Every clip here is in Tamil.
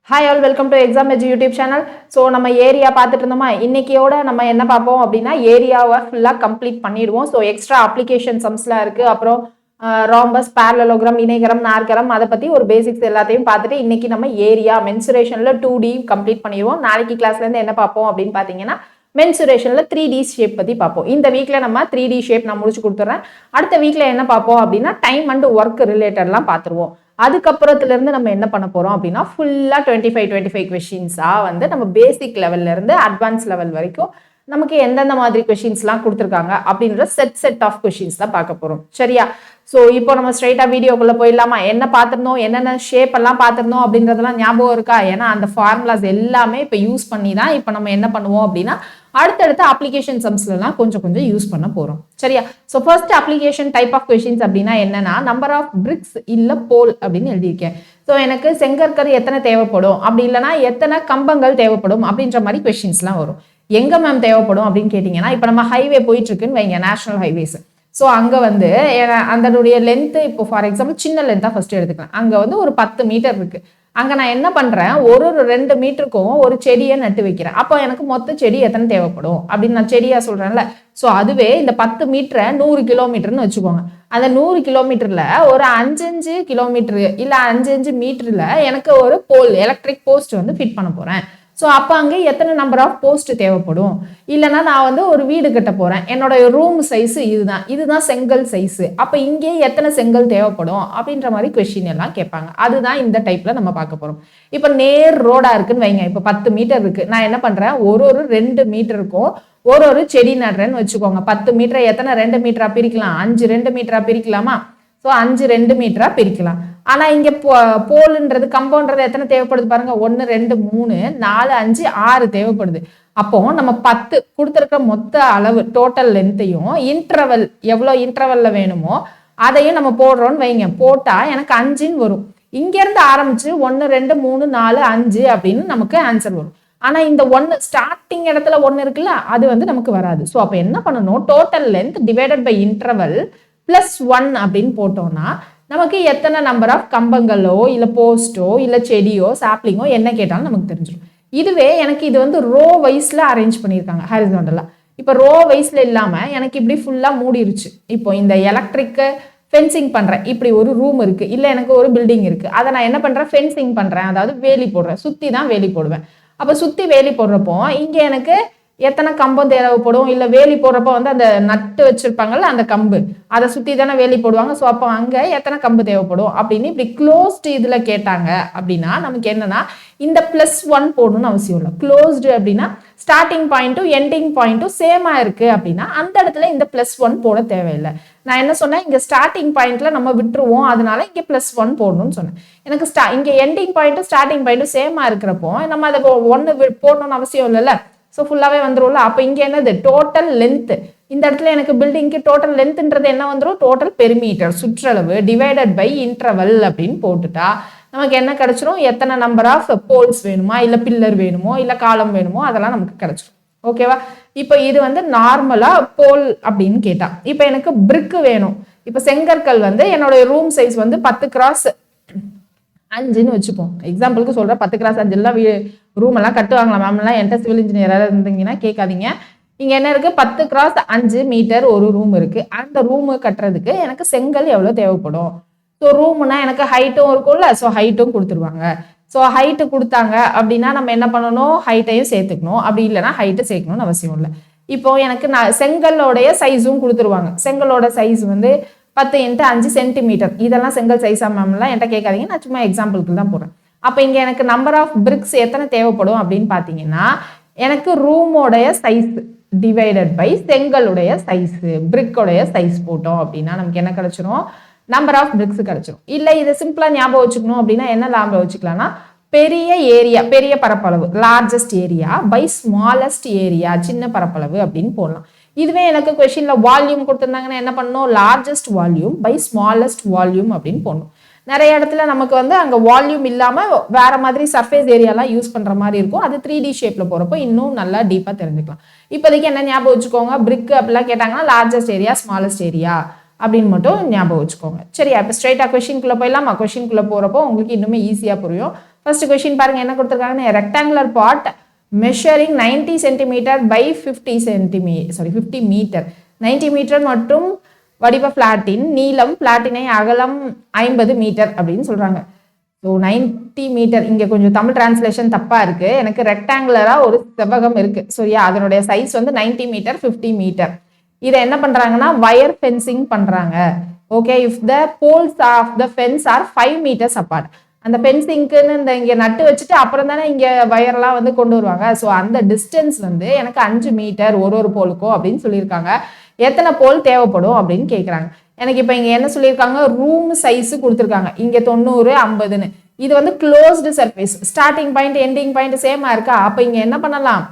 Hi all welcome to exam edge YouTube channel. So நம்ம ஏரியா பார்த்துட்டு இருந்தோமா, இன்னைக்கியோட நம்ம என்ன பார்ப்போம் அப்படின்னா ஏரியாவை ஃபுல்லாக கம்ப்ளீட் பண்ணிடுவோம். ஸோ எக்ஸ்ட்ரா அப்ளிகேஷன் சம்ஸ்லாம் இருக்குது. அப்புறம் ராம்பஸ், பேரலோகிராம், இணைகரம், நாற்கரம், அதை பற்றி ஒரு பேசிக்ஸ் எல்லாத்தையும் பார்த்துட்டு இன்னைக்கு நம்ம ஏரியா மென்சுரேஷனில் 2D கம்ப்ளீட் பண்ணிடுவோம். நாளைக்கு கிளாஸ்லேருந்து என்ன பார்ப்போம் அப்படின்னு பார்த்தீங்கன்னா மென்சுரேஷனில் 3D ஷேப் பற்றி பார்ப்போம். இந்த வீக்கில் நம்ம 3D ஷேப் நான் முடிச்சு கொடுத்துட்றேன். அடுத்த வீக்கில் என்ன பார்ப்போம் அப்படின்னா டைம் அண்ட் ஒர்க் ரிலேட்டட்லாம் பார்த்துருவோம். அதுக்கப்புறத்துல இருந்து நம்ம என்ன பண்ண போறோம் அப்படின்னா ஃபுல்லா 25 கொஸ்டின்ஸா வந்து நம்ம பேசிக் லெவல்ல இருந்து அட்வான்ஸ் லெவல் வரைக்கும் நமக்கு எந்தெந்த மாதிரி கொஸ்டின்ஸ்லாம் கொடுத்துருக்காங்க அப்படின்ற செட் ஆஃப் கொஸ்டின்ஸ் தான் பார்க்க போறோம். சரியா? ஸோ இப்போ நம்ம ஸ்ட்ரைட்டா வீடியோக்குள்ள போயிடலாமா? என்ன பார்த்துருந்தோம், என்னென்ன ஷேப் எல்லாம் பார்த்துருந்தோம் அப்படின்றதெல்லாம் ஞாபகம் இருக்கா? ஏன்னா அந்த ஃபார்முலாஸ் எல்லாமே இப்போ யூஸ் பண்ணி தான் இப்போ நம்ம என்ன பண்ணுவோம் அப்படின்னா அடுத்தடுத்த அப்ளிகேஷன் சம்ஸ்லாம் கொஞ்சம் யூஸ் பண்ண போறோம். சரியா? So first application type of questions அப்படின்னா என்னன்னா நம்பர் ஆஃப் பிரிக்ஸ் இல்ல போல் அப்படின்னு எழுதியிருக்கேன். ஸோ எனக்கு செங்கற்கரு எத்தனை தேவைப்படும், அப்படி இல்லைன்னா எத்தனை கம்பங்கள் தேவைப்படும் அப்படின்ற மாதிரி கொஸ்டின்ஸ்லாம் வரும். எங்க மேம் தேவைப்படும் அப்படின்னு கேட்டீங்கன்னா இப்போ நம்ம ஹைவே போயிட்டு இருக்குன்னு வைங்க, நேஷனல் ஹைவேஸ். ஸோ அங்கே வந்து அதனுடைய லென்த்து இப்போ ஃபார் எக்ஸாம்பிள் சின்ன லென்த்தாக ஃபர்ஸ்ட் எடுத்துக்கலாம். அங்கே வந்து ஒரு 10 மீட்டர் இருக்கு. அங்கே நான் என்ன பண்ணுறேன், ஒரு 2 மீட்டருக்கும் ஒரு செடியை நட்டு வைக்கிறேன். அப்போ எனக்கு மொத்த செடி எத்தனை தேவைப்படும் அப்படின்னு நான் செடியாக சொல்கிறேன்ல. ஸோ அதுவே இந்த 10 மீட்டரை 100 கிலோமீட்டர்னு வச்சுக்கோங்க. அந்த 100 கிலோமீட்டரில் ஒரு 5 கிலோமீட்டரு இல்லை 5 மீட்டரில் எனக்கு ஒரு போல் எலக்ட்ரிக் போஸ்ட் வந்து ஃபிட் பண்ண போகிறேன். ஸோ அப்போ அங்கே எத்தனை நம்பர் ஆஃப் போஸ்ட் தேவைப்படும்? இல்லைன்னா நான் வந்து ஒரு வீடு கட்ட போகிறேன், என்னோட ரூம் சைஸு இதுதான் செங்கல் சைஸு. அப்போ இங்கே எத்தனை செங்கல் தேவைப்படும் அப்படின்ற மாதிரி கொஸ்டின் எல்லாம் கேட்பாங்க. அதுதான் இந்த டைப்பில் நம்ம பார்க்க போகிறோம். இப்போ நேர் ரோடாக இருக்குன்னு வைங்க, இப்போ 10 மீட்டர் இருக்குது. நான் என்ன பண்ணுறேன், ஒரு 2 மீட்டருக்கும் ஒரு செடி நடுறேன்னு வச்சுக்கோங்க. 10 மீட்டரை எத்தனை 2 மீட்டரா பிரிக்கலாம்? 5 2 மீட்டரா பிரிக்கலாமா? ஸோ 5 2 மீட்டரா பிரிக்கலாம். ஆனா இங்க போல்ன்றது கம்பவுண்டது எத்தனை தேவைப்படுது பாருங்க, 1 2 3 4 5 6 தேவைப்படுது. அப்போ நம்ம 10 கொடுத்துருக்க மொத்த அளவு டோட்டல் லென்த்தையும் இன்டர்வல் எவ்வளோ இன்டர்வல்ல வேணுமோ அதையும் நம்ம போடுறோம்னு வைங்க. போட்டா எனக்கு 5ன்னு வரும். இங்க இருந்து ஆரம்பிச்சு 1 2 3 4 5 அப்படின்னு நமக்கு ஆன்சர் வரும். ஆனா இந்த 1 ஸ்டார்டிங் இடத்துல 1 இருக்குல்ல, அது வந்து நமக்கு வராது. ஸோ அப்போ என்ன பண்ணணும், total length divided by interval +1 அப்படின்னு போட்டோம்னா நமக்கு எத்தனை நம்பர் ஆஃப் கம்பங்களோ இல்லை போஸ்டோ இல்லை செடியோ சாப்ளிங்கோ என்ன கேட்டாலும் நமக்கு தெரிஞ்சிடும். இதுவே எனக்கு இது வந்து ரோ வைஸ்ல அரேஞ்ச் பண்ணியிருக்காங்க ஹாரிசான்டலா. இப்போ ரோ வைஸ்ல இல்லாமல் எனக்கு இப்படி ஃபுல்லாக மூடிருச்சு. இப்போ இந்த எலக்ட்ரிக்கு ஃபென்சிங் பண்ணுறேன், இப்படி ஒரு ரூம் இருக்குது, இல்லை எனக்கு ஒரு பில்டிங் இருக்குது, அதை நான் என்ன பண்ணுறேன், ஃபென்சிங் பண்ணுறேன், அதாவது வேலி போடுறேன், சுற்றி தான் வேலி போடுவேன். அப்போ சுற்றி வேலி போடுறப்போ இங்கே எனக்கு எத்தனை கம்பம் தேவைப்படும், இல்லை வேலி போடுறப்போ வந்து அந்த நட்டு வச்சிருப்பாங்கல்ல அந்த கம்பு, அதை சுற்றி தானே வேலி போடுவாங்க. ஸோ அப்போ அங்கே எத்தனை கம்பு தேவைப்படும் அப்படின்னு இப்படி க்ளோஸ்டு இதில் கேட்டாங்க அப்படின்னா நமக்கு என்னன்னா இந்த +1 போடணும்னு அவசியம் இல்லை. க்ளோஸ்டு அப்படின்னா ஸ்டார்டிங் பாயிண்ட்டும் எண்டிங் பாயிண்ட்டும் சேமாக இருக்கு அப்படின்னா அந்த இடத்துல இந்த +1 போட தேவையில்லை. நான் என்ன சொன்னேன், இங்கே ஸ்டார்டிங் பாயிண்ட்ல நம்ம விட்டுருவோம், அதனால இங்கே +1 போடணும்னு சொன்னேன். எனக்கு இங்கே எண்டிங் பாயிண்ட்டும் ஸ்டார்டிங் பாயிண்ட்டும் சேமாக இருக்கிறப்போ நம்ம அதை 1 போடணும்னு அவசியம் இல்லைல்ல. ஸோ ஃபுல்லாகவே வந்துடும்ல. அப்போ இங்கே என்னது, டோட்டல் லென்த். இந்த இடத்துல எனக்கு பில்டிங்க்கு டோட்டல் லென்த்ன்றது என்ன வந்துடும், டோட்டல் பெரிமீட்டர் சுற்றளவு டிவைடட் பை இன்டர்வல் அப்படின்னு போட்டுட்டா நமக்கு என்ன கிடைச்சிரும், எத்தனை நம்பர் ஆஃப் போல்ஸ் வேணுமா, இல்லை பில்லர் வேணுமோ, இல்லை காலம் வேணுமோ, அதெல்லாம் நமக்கு கிடைச்சிரும். ஓகேவா? இப்போ இது வந்து நார்மலா போல் அப்படின்னு கேட்டா. இப்போ எனக்கு பிரிக்கு வேணும். இப்போ செங்கற்கள் வந்து என்னோட ரூம் சைஸ் வந்து 10x5ன்னு வச்சுப்போம். எக்ஸாம்பிளுக்கு சொல்கிறேன், 10x5 ரூம் எல்லாம் கட்டுவாங்களா மேம்லாம், என்கிட்ட சிவில் இன்ஜினியராக இருந்தீங்கன்னா கேட்காதீங்க. இங்கே என்ன இருக்குது, 10x5 மீட்டர் ஒரு ரூம் இருக்குது. அந்த ரூமு கட்டுறதுக்கு எனக்கு செங்கல் எவ்வளோ தேவைப்படும். ஸோ ரூமுனா எனக்கு ஹைட்டும் இருக்கும்ல, ஸோ ஹைட்டும் கொடுத்துருவாங்க. ஸோ ஹைட்டு கொடுத்தாங்க அப்படின்னா நம்ம என்ன பண்ணணும், ஹைட்டையும் சேர்த்துக்கணும். அப்படி இல்லைன்னா ஹைட்டு சேர்க்கணும்னு அவசியம் இல்லை. இப்போ எனக்கு செங்கலோடைய சைஸும் கொடுத்துருவாங்க. செங்கலோட சைஸ் வந்து 10 x 5 சென்டிமீட்டர். இதெல்லாம் செங்கல் சைஸா மேம்லாம் என்கிட்ட கேட்காதீங்க, நான் சும்மா எக்ஸாம்பிளுக்கு தான் போடுறேன். அப்போ இங்கே எனக்கு நம்பர் ஆஃப் பிரிக்ஸ் எத்தனை தேவைப்படும் அப்படின்னு பார்த்தீங்கன்னா எனக்கு ரூமோடைய சைஸ் டிவைடட் பை செங்கலுடைய சைஸு, பிரிக்கோடைய சைஸ் போட்டோம் அப்படின்னா நமக்கு என்ன கிடைச்சிரும், நம்பர் ஆஃப் பிரிக்ஸ் கிடைச்சிரும். இல்லை இதை சிம்பிளாக ஞாபகம் வச்சுக்கணும் அப்படின்னா என்ன ஞாபகம் வச்சுக்கலாம்னா பெரிய ஏரியா, பெரிய பரப்பளவு, largest area by smallest area, சின்ன பரப்பளவு அப்படின்னு போடலாம். இதுவே எனக்கு கொஸ்டின்ல வால்யூம் கொடுத்துருந்தாங்கன்னா என்ன பண்ணணும், largest volume by smallest volume அப்படின்னு போடணும். நிறைய இடத்துல நமக்கு வந்து அங்கே வால்யூம் இல்லாமல் வேற மாதிரி சர்ஃபேஸ் ஏரியாலாம் யூஸ் பண்ணுற மாதிரி இருக்கும். அது 3D ஷேப்பில் போகிறப்போ இன்னும் நல்லா டீப்பாக தெரிஞ்சுக்கலாம். இப்போதைக்கு என்ன ஞாபகம் வச்சுக்கோங்க, பிரிக் அப்படிலாம் கேட்டாங்கன்னா லார்ஜஸ்ட் ஏரியா ஸ்மாலஸ்ட் ஏரியா அப்படின்னு மட்டும் ஞாபகம் வச்சுக்கோங்க. சரியா? இப்போ ஸ்ட்ரைட்டாக கொஸ்டின்குள்ளே போயிடலாமா? கொஸ்டின்குள்ளே போகிறப்போ உங்களுக்கு இன்னுமே ஈஸியாக புரியும். ஃபர்ஸ்ட் கொஸ்டின் பாருங்க என்ன கொடுத்துருக்காங்க, rectangular plot measuring 90 centimetre by 50 metre 90 metre மற்றும் வடிவ பிளாட்டின் நீளம் பிளாட்டினை அகலம் 50 மீட்டர் அப்படின்னு சொல்றாங்க. ஸோ 90 மீட்டர், இங்கே கொஞ்சம் தமிழ் டிரான்ஸ்லேஷன் தப்பா இருக்கு. எனக்கு ரெக்டாங்குலரா ஒரு செவ்வகம் இருக்கு சரியா, அதனுடைய சைஸ் வந்து 90 மீட்டர் 50 மீட்டர். இதை என்ன பண்றாங்கன்னா வயர் ஃபென்சிங் பண்றாங்க. Okay, if the poles of the fence are 5 metres apart, அந்த ஃபென்சிங்க்குன்னு இந்த இங்கே நட்டு வச்சுட்டு அப்புறம் தானே இங்கே வயர்லாம் வந்து கொண்டு வருவாங்க. ஸோ அந்த டிஸ்டன்ஸ் வந்து எனக்கு 5 மீட்டர் ஒரு போலுக்கும் அப்படின்னு சொல்லியிருக்காங்க. எத்தனை போல் தேவைப்படும் அப்படின்னு கேட்குறாங்க. எனக்கு இப்போ இங்கே என்ன சொல்லியிருக்காங்க, ரூம் சைஸு கொடுத்துருக்காங்க. இங்கே 90 50ன்னு, இது வந்து closed surface, starting point ending point சேமா இருக்கா. அப்போ இங்கே என்ன பண்ணலாம்,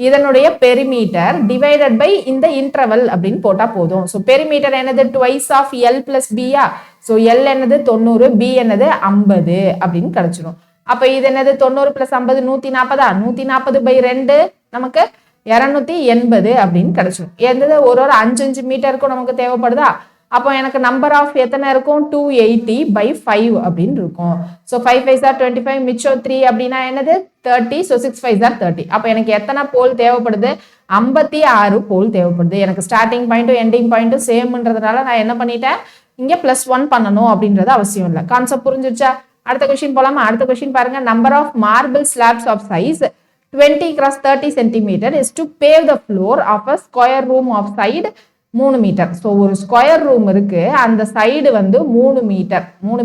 இதனுடைய பெரிமீட்டர் டிவைடட் பை இந்த இன்டர்வல் அப்படின்னு போட்டா போதும். ஸோ பெரிமீட்டர் என்னது ட்வைஸ் ஆஃப் எல் பிளஸ் பியா. ஸோ எல் என்னது 90, பி என்னது 50 அப்படின்னு கிடைச்சிடும். அப்போ இது என்னது 90 பிளஸ் 50 140, 140/2 நமக்கு 280 அப்படின்னு கிடைச்சிடும். எந்தது ஒரு 5 மீட்டருக்கும் நமக்கு தேவைப்படுதா. அப்போ எனக்கு நம்பர் ஆஃப் எத்தனை இருக்கும், 280/5 அப்படின்னு இருக்கும். ஸோ 5 5 are 25, மிச்சம் 3 அப்படின்னா என்னது 30. So 6 5 are 30. அப்போ எனக்கு எத்தனை போல் தேவைப்படுது, 56 போல் தேவைப்படுது. எனக்கு ஸ்டார்டிங் பாயிண்ட்டும் எண்டிங் பாயிண்ட்டும் சேம்ன்றதுனால நான் என்ன பண்ணிட்டேன், இங்கே +1 பண்ணணும் அப்படின்றது அவசியம் இல்லை. கான்செப்ட் புரிஞ்சிருச்சா. அடுத்த கொஸ்டின் போலாமா. அடுத்த கொஸ்டின் பாருங்க, number of marble slabs of size 20 x 30 centimetre is to pave the floor of a square room of side 3 metre. So ஒரு ஸ்கொயர் ரூம் இருக்கு, அந்த சைடு வந்து 3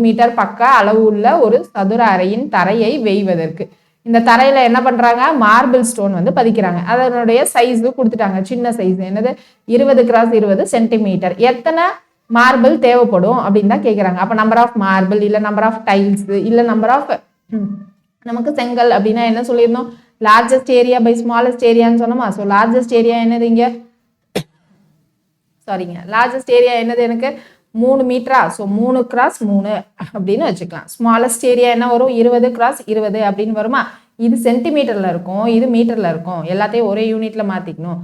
மீட்டர் பக்க அளவு உள்ள ஒரு சதுர அறையின் தரையை வேய்வதற்கு இந்த தரையில என்ன பண்றாங்க, மார்பிள் ஸ்டோன் வந்து பதிக்கிறாங்க. அதனுடைய சைஸ் கொடுத்துட்டாங்க, சின்ன சைஸ் என்னது 20 x 20 சென்டிமீட்டர். எத்தனை மார்பிள் தேவைப்படும் அப்படின்னு தான் கேட்குறாங்க. அப்போ நம்பர் ஆஃப் மார்பிள் இல்லை நம்பர் ஆஃப் டைல்ஸ் இல்லை நம்பர் ஆஃப் நமக்கு செங்கல் அப்படின்னா என்ன சொல்லியிருந்தோம், லார்ஜஸ்ட் ஏரியா பை ஸ்மாலஸ்ட் ஏரியான்னு சொன்னோமா. ஸோ லார்ஜஸ்ட் ஏரியா என்னது இங்கே, சாரிங்க, லார்ஜஸ்ட் ஏரியா என்னது எனக்கு 3 மீட்டரா. ஸோ 3 x 3 அப்படின்னு வச்சுக்கலாம். ஸ்மாலஸ்ட் ஏரியா என்ன வரும், 20 x 20 அப்படின்னு வருமா. இது சென்டிமீட்டர்ல இருக்கும், இது மீட்டர்ல இருக்கும். எல்லாத்தையும் ஒரே யூனிட்ல மாத்திக்கணும்.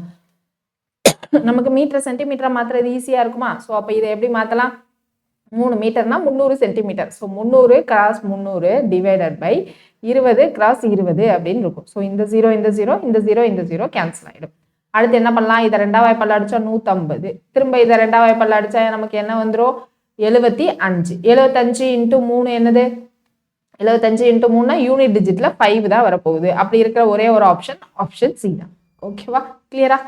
நமக்கு மீட்டர் சென்டிமீட்டரா மாத்துறது ஈஸியா இருக்குமா. ஸோ அப்போ இதை எப்படி மாத்தலாம், 3 மீட்டர்னா 300 centimetre. So 300 x 300 divided by 20 x 20 அப்படின்னு இருக்கும். ஸோ இந்த 0 இந்த 0 இந்த 0 இந்த 0 கேன்சல் ஆகிடும். அடுத்து என்ன பண்ணலாம், இதை 2ஆம் வாய்ப்பால் அடிச்சா 150, திரும்ப இதை 2ஆம் வாய்ப்பால் அடிச்சா நமக்கு என்ன வந்துடும் 75. 75 × 3 என்னது 75 × 3 யூனிட் டிஜிட்ல 5 தான் வரப்போகுது. அப்படி இருக்கிற ஒரே ஒரு ஆப்ஷன் சி தான். ஓகேவா, கிளியரா.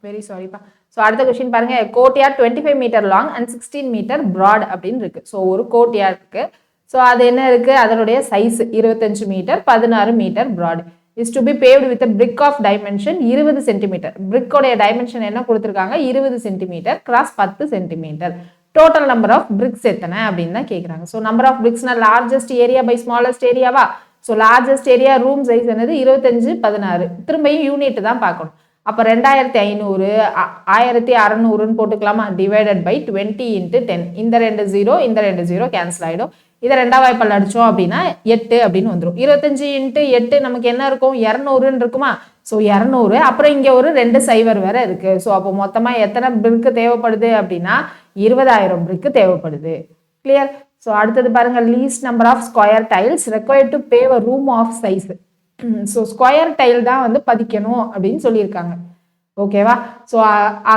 வெரி சாரிப்பா. ஸோ அடுத்த கொஸ்டின் பாருங்க, courtyard 25 metre long and 16 metre broad அப்படின்னு இருக்கு. ஸோ ஒரு கோர்ட்யார்ட் இருக்கு. ஸோ அது என்ன இருக்கு, அதனுடைய size 25 metre 16 metre broad is to be paved with a brick of dimension 20 centimetre. பிரிக்கோடைய டைமென்ஷன் என்ன கொடுத்துருக்காங்க, 20 centimetre cross 10 centimetre. Total number of bricks எத்தனை அப்படின்னு தான் கேட்குறாங்க. ஸோ நம்பர் ஆஃப் பிரிக்ஸ்னா லார்ஜஸ்ட் ஏரியா பை ஸ்மாலஸ்ட் ஏரியாவா. So largest area room size என்னது 25 16, திரும்பியும் யூனிட் தான் பார்க்கணும். அப்போ 2500 1600ன்னு போட்டுக்கலாமா, டிவைடட் பை 20 × 10. இந்த 2 0 இந்த 2 0 கேன்சல் ஆகிடும். இதை 2ஆம் வாய்ப்பால் அடிச்சோம் அப்படின்னா 8 அப்படின்னு வந்துடும். 25 × 8 நமக்கு என்ன இருக்கும் 200ன்னு இருக்குமா. ஸோ 200, அப்புறம் இங்கே ஒரு 2 0 வேற இருக்கு. ஸோ அப்போ மொத்தமாக எத்தனை பிரிக்கு தேவைப்படுது அப்படின்னா 20000 பிரிக்கு தேவைப்படுது. கிளியர். ஸோ அடுத்தது பாருங்க, least number of square tiles required to pave a room of size. So square tile தான் வந்து பதிக்கணும் அப்படின்னு சொல்லியிருக்காங்க. ஓகேவா. ஸோ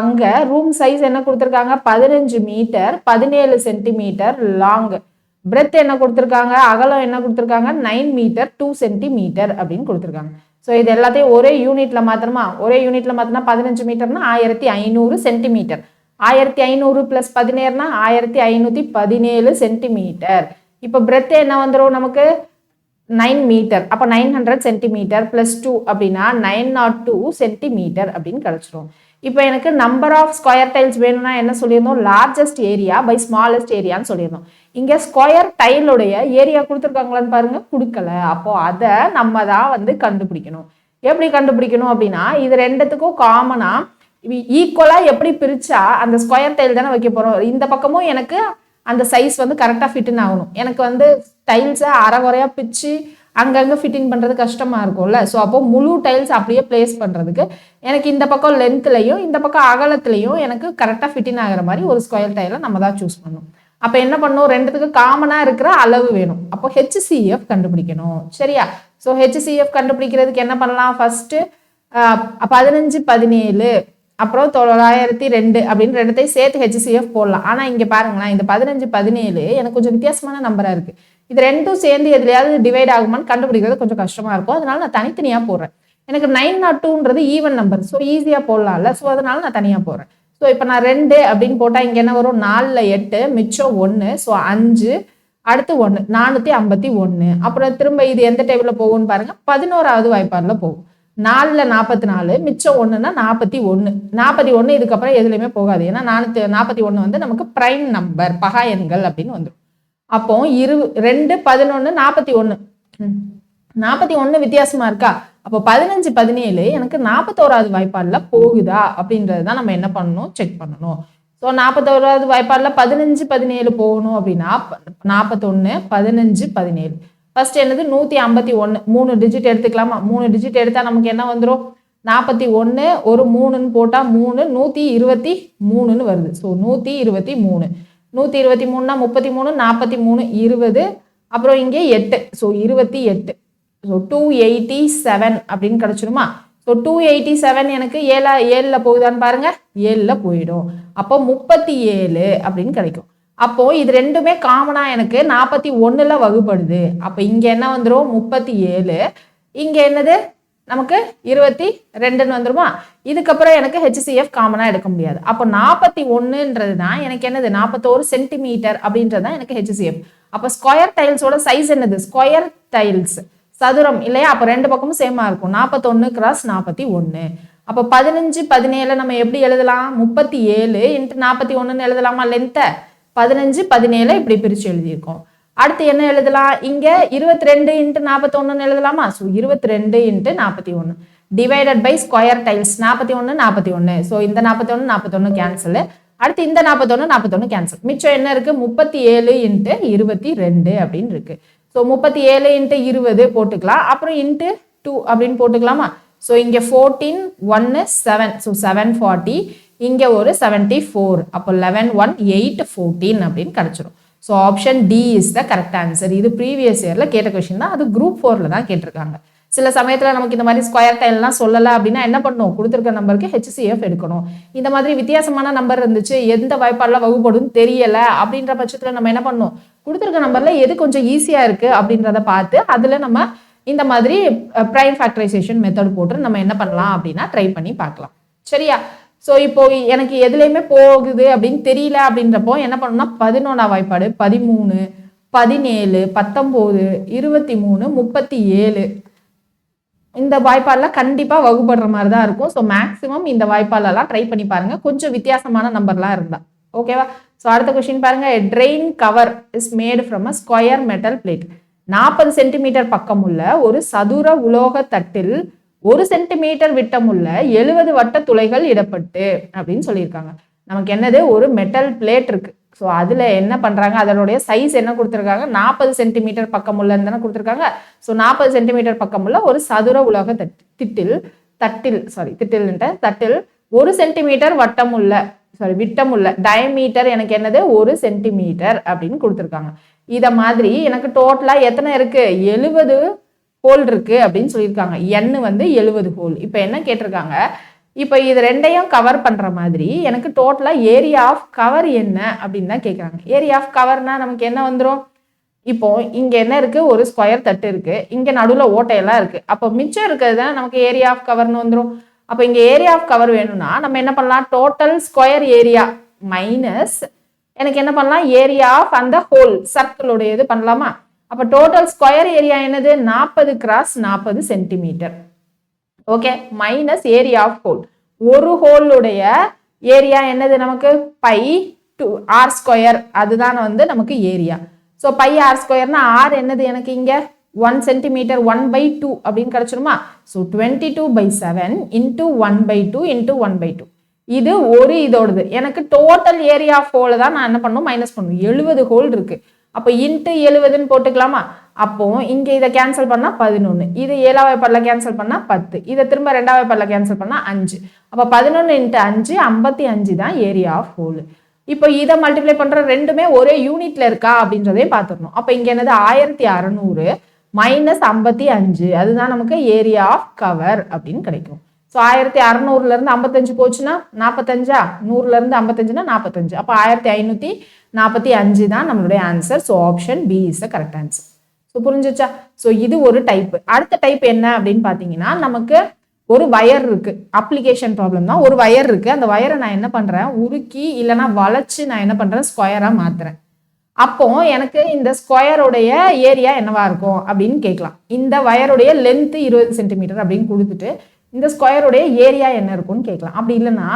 அங்கே ரூம் சைஸ் என்ன கொடுத்துருக்காங்க, 15 மீட்டர் 17 சென்டிமீட்டர் லாங். பிரெத் என்ன கொடுத்துருக்காங்க, அகலம் என்ன கொடுத்துருக்காங்க 9 மீட்டர் 2 சென்டிமீட்டர் அப்படின்னு கொடுத்துருக்காங்க. ஸோ இது எல்லாத்தையும் ஒரே யூனிட்ல மாத்திரமா, ஒரே யூனிட்ல மாத்தினா 15 மீட்டர்னா 1500 சென்டிமீட்டர். 1500 + 17னா 1517 சென்டிமீட்டர். இப்போ பிரெத் என்ன வந்துடும் நமக்கு 9 மீட்டர். அப்போ 900 சென்டிமீட்டர் +2 அப்படின்னா 902 சென்டிமீட்டர் அப்படின்னு கிடைச்சிரும். இப்போ எனக்கு நம்பர் ஆஃப் ஸ்கொயர் டைல்ஸ் வேணும்னா என்ன சொல்லியிருந்தோம், லார்ஜஸ்ட் ஏரியா பை ஸ்மாலஸ்ட் ஏரியான்னு சொல்லியிருந்தோம். இங்கே ஸ்கொயர் டைலுடைய ஏரியா கொடுத்துருக்காங்களான்னு பாருங்க, கொடுக்கல. அப்போ அதை நம்ம தான் வந்து கண்டுபிடிக்கணும். எப்படி கண்டுபிடிக்கணும் அப்படின்னா, இது ரெண்டுத்துக்கும் காமனா ஈக்குவலா எப்படி பிரிச்சா அந்த ஸ்கொயர் டைல் தானே வைக்க போறோம். இந்த பக்கமும் எனக்கு அந்த சைஸ் வந்து கரெக்டாக ஃபிட்டின் ஆகணும். எனக்கு வந்து டைல்ஸை அரைகுறையா பிச்சு அங்கங்கே ஃபிட்டிங் பண்ணுறது கஷ்டமாக இருக்கும்ல. ஸோ அப்போ முழு டைல்ஸ் அப்படியே பிளேஸ் பண்ணுறதுக்கு எனக்கு இந்த பக்கம் லென்த்லையும் இந்த பக்கம் அகலத்துலையும் எனக்கு கரெக்டாக ஃபிட்டின் ஆகிற மாதிரி ஒரு ஸ்கொயர் டைலை நம்ம தான் சூஸ் பண்ணணும். அப்போ என்ன பண்ணும், ரெண்டுத்துக்கு காமனாக இருக்கிற அளவு வேணும். அப்போ HCF கண்டுபிடிக்கணும். சரியா? ஸோ HCF கண்டுபிடிக்கிறதுக்கு என்ன பண்ணலாம், ஃபர்ஸ்ட் 15 17 அப்புறம் 902 அப்படின்னு ரெண்டுத்தையும் சேர்த்து HCF போடலாம். ஆனால் இங்கே பாருங்களேன், இந்த 15 17 எனக்கு கொஞ்சம் வித்தியாசமான நம்பராக இருக்குது. இது ரெண்டும் சேர்ந்து எதுலையாவது டிவைட் ஆகுமான்னு கண்டுபிடிக்கிறது கொஞ்சம் கஷ்டமாக இருக்கும். அதனால நான் தனித்தனியாக போடுறேன். எனக்கு 902ன்றது ஈவன் நம்பர், ஸோ ஈஸியாக போடலாம்ல. ஸோ அதனால நான் தனியாக போடுறேன். ஸோ இப்போ நான் 2 அப்படின்னு போட்டால் இங்கே என்ன வரும், 4ல் 8 மிச்சம் 1, ஸோ 5 அடுத்து 1 451. அப்புறம் திரும்ப இது எந்த டேபிளில் போகும்னு பாருங்க, 11வது வாய்ப்பாடில் போகும். 4ல் 44 மிச்சம் 1ன்னா 41. 41 இதுக்கப்புறம் எதுலையுமே போகாது. ஏன்னா 41 வந்து நமக்கு பிரைம் நம்பர், பகா எண்கள் அப்படின்னு வந்துடும். அப்போ 2 11 41 41 வித்தியாசமா இருக்கா? அப்போ 15 17 எனக்கு 41வது வாய்ப்பாடில் போகுதா அப்படின்றது தான் நம்ம என்ன பண்ணணும், செக் பண்ணணும். ஸோ 41வது வாய்ப்பாடில் 15 17 போகணும் அப்படின்னா 41 15 17 ஃபர்ஸ்ட் என்னது 151, 3 டிஜிட் எடுத்துக்கலாமா? 3 டிஜிட் எடுத்தா நமக்கு என்ன வந்துடும், 41 ஒரு 3ன்னு போட்டால் 3 123ன்னு வருது. ஸோ 123 123னா 33 43 20 அப்புறம் இங்கே 8, ஸோ 28. ஸோ 287 அப்படின்னு கிடைச்சிருமா? ஸோ 287 எனக்கு 7ல் போகுதான்னு பாருங்க, 7ல் போயிடும். அப்போ 37 அப்படின்னு கிடைக்கும். அப்போ இது ரெண்டுமே காமனா எனக்கு 41ல் வகுப்படுது. அப்போ இங்க என்ன வந்துடும், 37. இங்க என்னது நமக்கு 22ன்னு வந்துருமா? இதுக்கப்புறம் எனக்கு HCF காமனா எடுக்க முடியாது. அப்போ 41ன்றது தான் எனக்கு என்னது, 41 சென்டிமீட்டர் அப்படின்றது தான் எனக்கு HCF. அப்போ ஸ்கொயர் டைல்ஸோட சைஸ் என்னது, ஸ்கொயர் டைல்ஸ் சதுரம் இல்லையா? அப்போ ரெண்டு பக்கமும் சேமா இருக்கும். 41 × 41. அப்போ 15 17 நம்ம எப்படி எழுதலாம், 37 × 41ன்னு எழுதலாமா? லென்த்தை 15 17 இப்படி பிரிச்சு எழுதியிருக்கோம். அடுத்து என்ன எழுதலாம், இங்க 22 × 41ன்னு எழுதலாமா? So 22 × 41 divided by square tiles 41 41. So இந்த 41 41 கேன்சல். அடுத்து இந்த 41 41 கேன்சல். மிச்சம் என்ன இருக்கு, 37 × 22 அப்படின்னு இருக்கு. ஸோ 37 × 20 போட்டுக்கலாம். அப்புறம் இன்ட்டு 2 அப்படின்னு போட்டுக்கலாமா? ஸோ இங்கே 14 1 7, ஸோ 740. இங்கே ஒரு 74, அப்போ 11 1 8 14 அப்படின்னு கிடைச்சிடும். So option D is the correct answer. இது ப்ரீவியஸ் இயரில் கேட்ட கொஸ்டின் தான், அது குரூப் 4ல் தான் கேட்டிருக்காங்க. சில சமயத்தில் நமக்கு இந்த மாதிரி ஸ்கொயர் டைல்லாம் சொல்லலை அப்படின்னா என்ன பண்ணணும், கொடுத்துருக்க நம்பருக்கு HCF எடுக்கணும். இந்த மாதிரி வித்தியாசமான நம்பர் இருந்துச்சு, எந்த வாய்ப்பாடில் வகுப்படும் தெரியலை அப்படின்ற பட்சத்தில் நம்ம என்ன பண்ணணும், கொடுத்துருக்க நம்பரில் எது கொஞ்சம் ஈஸியாக இருக்குது அப்படின்றத பார்த்து அதில் நம்ம இந்த மாதிரி ப்ரைம் ஃபேக்டரைசேஷன் மெத்தட் போட்டு நம்ம என்ன பண்ணலாம் அப்படின்னா ட்ரை பண்ணி பார்க்கலாம். சரியா? ஸோ இப்போ எனக்கு எதுலையுமே போகுது அப்படின்னு தெரியல அப்படின்றப்போ என்ன பண்ணணும்னா 11ஆம் வாய்ப்பாடு 13 17 19 23 37 இந்த வாய்ப்பாடில் கண்டிப்பாக வகுப்படுற மாதிரி தான் இருக்கும். ஸோ மேக்ஸிமம் இந்த வாய்ப்பாலெல்லாம் ட்ரை பண்ணி பாருங்க, கொஞ்சம் வித்தியாசமான நம்பர்லாம் இருந்தா. ஓகேவா? ஸோ அடுத்த கொஸ்டின் பாருங்க, drain cover is made from a square metal plate. 40 centimetre பக்கமுள்ள ஒரு சதுர உலோக தட்டில் 1 சென்டிமீட்டர் விட்டமுள்ள 70 வட்ட துளைகள் இடப்பட்டு அப்படின்னு சொல்லியிருக்காங்க. நமக்கு என்னது, ஒரு மெட்டல் பிளேட் இருக்கு. ஸோ அதில் என்ன பண்ணுறாங்க, அதனுடைய சைஸ் என்ன கொடுத்துருக்காங்க, 40 சென்டிமீட்டர் பக்கமுள்ளன்னு தானே கொடுத்துருக்காங்க. ஸோ 40 சென்டிமீட்டர் பக்கமுள்ள ஒரு சதுர உலோக தட்டில் 1 சென்டிமீட்டர் விட்டமுள்ள டயமீட்டர் எனக்கு என்னது 1 சென்டிமீட்டர் அப்படின்னு கொடுத்துருக்காங்க. இதை மாதிரி எனக்கு டோட்டலாக எத்தனை இருக்கு, 70 ஹோல் இருக்கு அப்படின்னு சொல்லியிருக்காங்க. எண் வந்து 70 ஹோல். இப்போ என்ன கேட்டிருக்காங்க, இப்போ இது ரெண்டையும் கவர் பண்ற மாதிரி எனக்கு டோட்டலா ஏரியா ஆஃப் கவர் என்ன அப்படின்னு தான் கேட்குறாங்க. ஏரியா ஆஃப் கவர்னா நமக்கு என்ன வந்துடும், இப்போ இங்க என்ன இருக்கு, ஒரு ஸ்கொயர் தட்டு இருக்கு, இங்க நடுவில் ஓட்டையெல்லாம் இருக்கு. அப்போ மிச்சம் இருக்கிறது தான் நமக்கு ஏரியா ஆஃப் கவர்னு வந்துடும். அப்போ இங்க ஏரியா ஆஃப் கவர் வேணும்னா நம்ம என்ன பண்ணலாம், டோட்டல் ஸ்கொயர் ஏரியா மைனஸ் எனக்கு என்ன பண்ணலாம், ஏரியா ஆஃப் அந்த ஹோல் சர்க்கிளோட இது பண்ணலாமா? அப்போ டோட்டல் ஸ்கொயர் ஏரியா என்னது, 40 × 40 centimetre. Okay, minus area of hole. ஒரு ஹோலுடைய ஏரியா என்னது நமக்கு, பை டு ஆர் ஸ்கொயர், அதுதான் வந்து நமக்கு ஏரியா. ஸோ பை ஆர் ஸ்கொயர்னா ஆர் என்னது எனக்கு இங்கே 1 சென்டிமீட்டர் 1/2 அப்படின்னு கிடைச்சிருமா? ஸோ 22/7 × 1/2 × 1/2. இது ஒரு இதோடது. எனக்கு டோட்டல் ஏரியா ஆஃப் ஹோலை தான் நான் என்ன பண்ணணும், மைனஸ் பண்ணணும். 70 ஹோல் இருக்கு. அப்போ இன்ட்டு 70ன்னு போட்டுக்கலாமா? அப்போ இங்க இதை கேன்சல் பண்ணா 11, இது 7ஆம் வாய்ப்பாடில் கேன்சல் பண்ணா 10, இதை திரும்ப 2ஆம் வாய்ப்பாடில் கேன்சல் பண்ணா 5. அப்போ 11 × 5 55 தான் ஏரியா ஆஃப் ஹோல். இப்போ இதை மல்டிப்ளை பண்ற ரெண்டுமே ஒரே யூனிட்ல இருக்கா அப்படின்றதையும் பார்த்துடணும். அப்போ இங்க என்னது 1600 மைனஸ் 55, அதுதான் நமக்கு ஏரியா ஆஃப் கவர் அப்படின்னு கிடைக்கும். ஸோ 1600ல இருந்து 55 போச்சுன்னா 45, 100ல இருந்து 55னா 45, அப்போ 1545 தான் நம்மளுடைய answer. So option B is the correct answer. So புரிஞ்சிச்சா? ஸோ இது ஒரு டைப். அடுத்த டைப் என்ன அப்படின்னு பார்த்தீங்கன்னா, நமக்கு ஒரு வயர் இருக்கு, அப்ளிகேஷன் ப்ராப்ளம் தான். ஒரு வயர் இருக்கு, அந்த வயரை நான் என்ன பண்றேன், உருக்கி இல்லைன்னா வளைச்சு நான் என்ன பண்றேன், ஸ்கொயரா மாத்துறேன். அப்போ எனக்கு இந்த ஸ்கொயருடைய ஏரியா என்னவா இருக்கும் அப்படின்னு கேட்கலாம். இந்த வயருடைய லென்த் 20 சென்டிமீட்டர் அப்படின்னு கொடுத்துட்டு இந்த ஸ்கொயருடைய ஏரியா என்ன இருக்கும்னு கேட்கலாம். அப்படி இல்லைன்னா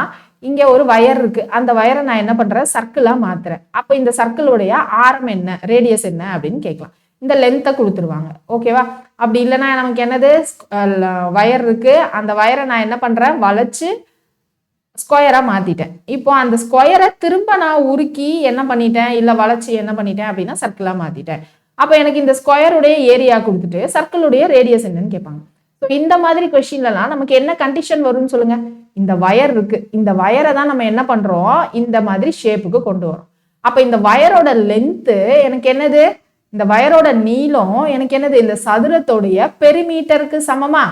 இங்க ஒரு வயர் இருக்கு, அந்த வயரை நான் என்ன பண்றேன், சர்க்கிளா மாத்துறேன். அப்போ இந்த சர்க்கிளுடைய ஆரம் என்ன, ரேடியஸ் என்ன அப்படின்னு கேட்கலாம். இந்த லென்த்தை கொடுத்துருவாங்க. ஓகேவா? அப்படி இல்லைன்னா நமக்கு என்னது, வயர் இருக்கு, அந்த வயரை நான் என்ன பண்றேன், வளைச்சு ஸ்கொயரா மாத்திட்டேன். இப்போ அந்த ஸ்கொயரை திரும்ப நான் உருக்கி என்ன பண்ணிட்டேன், இல்ல வளைச்சு என்ன பண்ணிட்டேன் அப்படின்னா சர்க்கிளா மாத்திட்டேன். அப்போ எனக்கு இந்த ஸ்கொயருடைய ஏரியா கொடுத்துட்டு சர்க்கிளுடைய ரேடியஸ் என்னன்னு கேட்பாங்க. ஸோ இந்த மாதிரி கொஸ்டின்லாம் நமக்கு என்ன கண்டிஷன் வரும்னு சொல்லுங்க. இந்த வயர் இருக்கு, இந்த வயரை தான் நம்ம என்ன பண்றோம், இந்த மாதிரி ஷேப்புக்கு கொண்டு வரோம். அப்போ இந்த வயரோட லென்த்து எனக்கு என்னது, இந்த வயரோட நீளம் எனக்கு என்னது, இந்த சதுரத்தோடைய பெரிமீட்டருக்கு சமமா?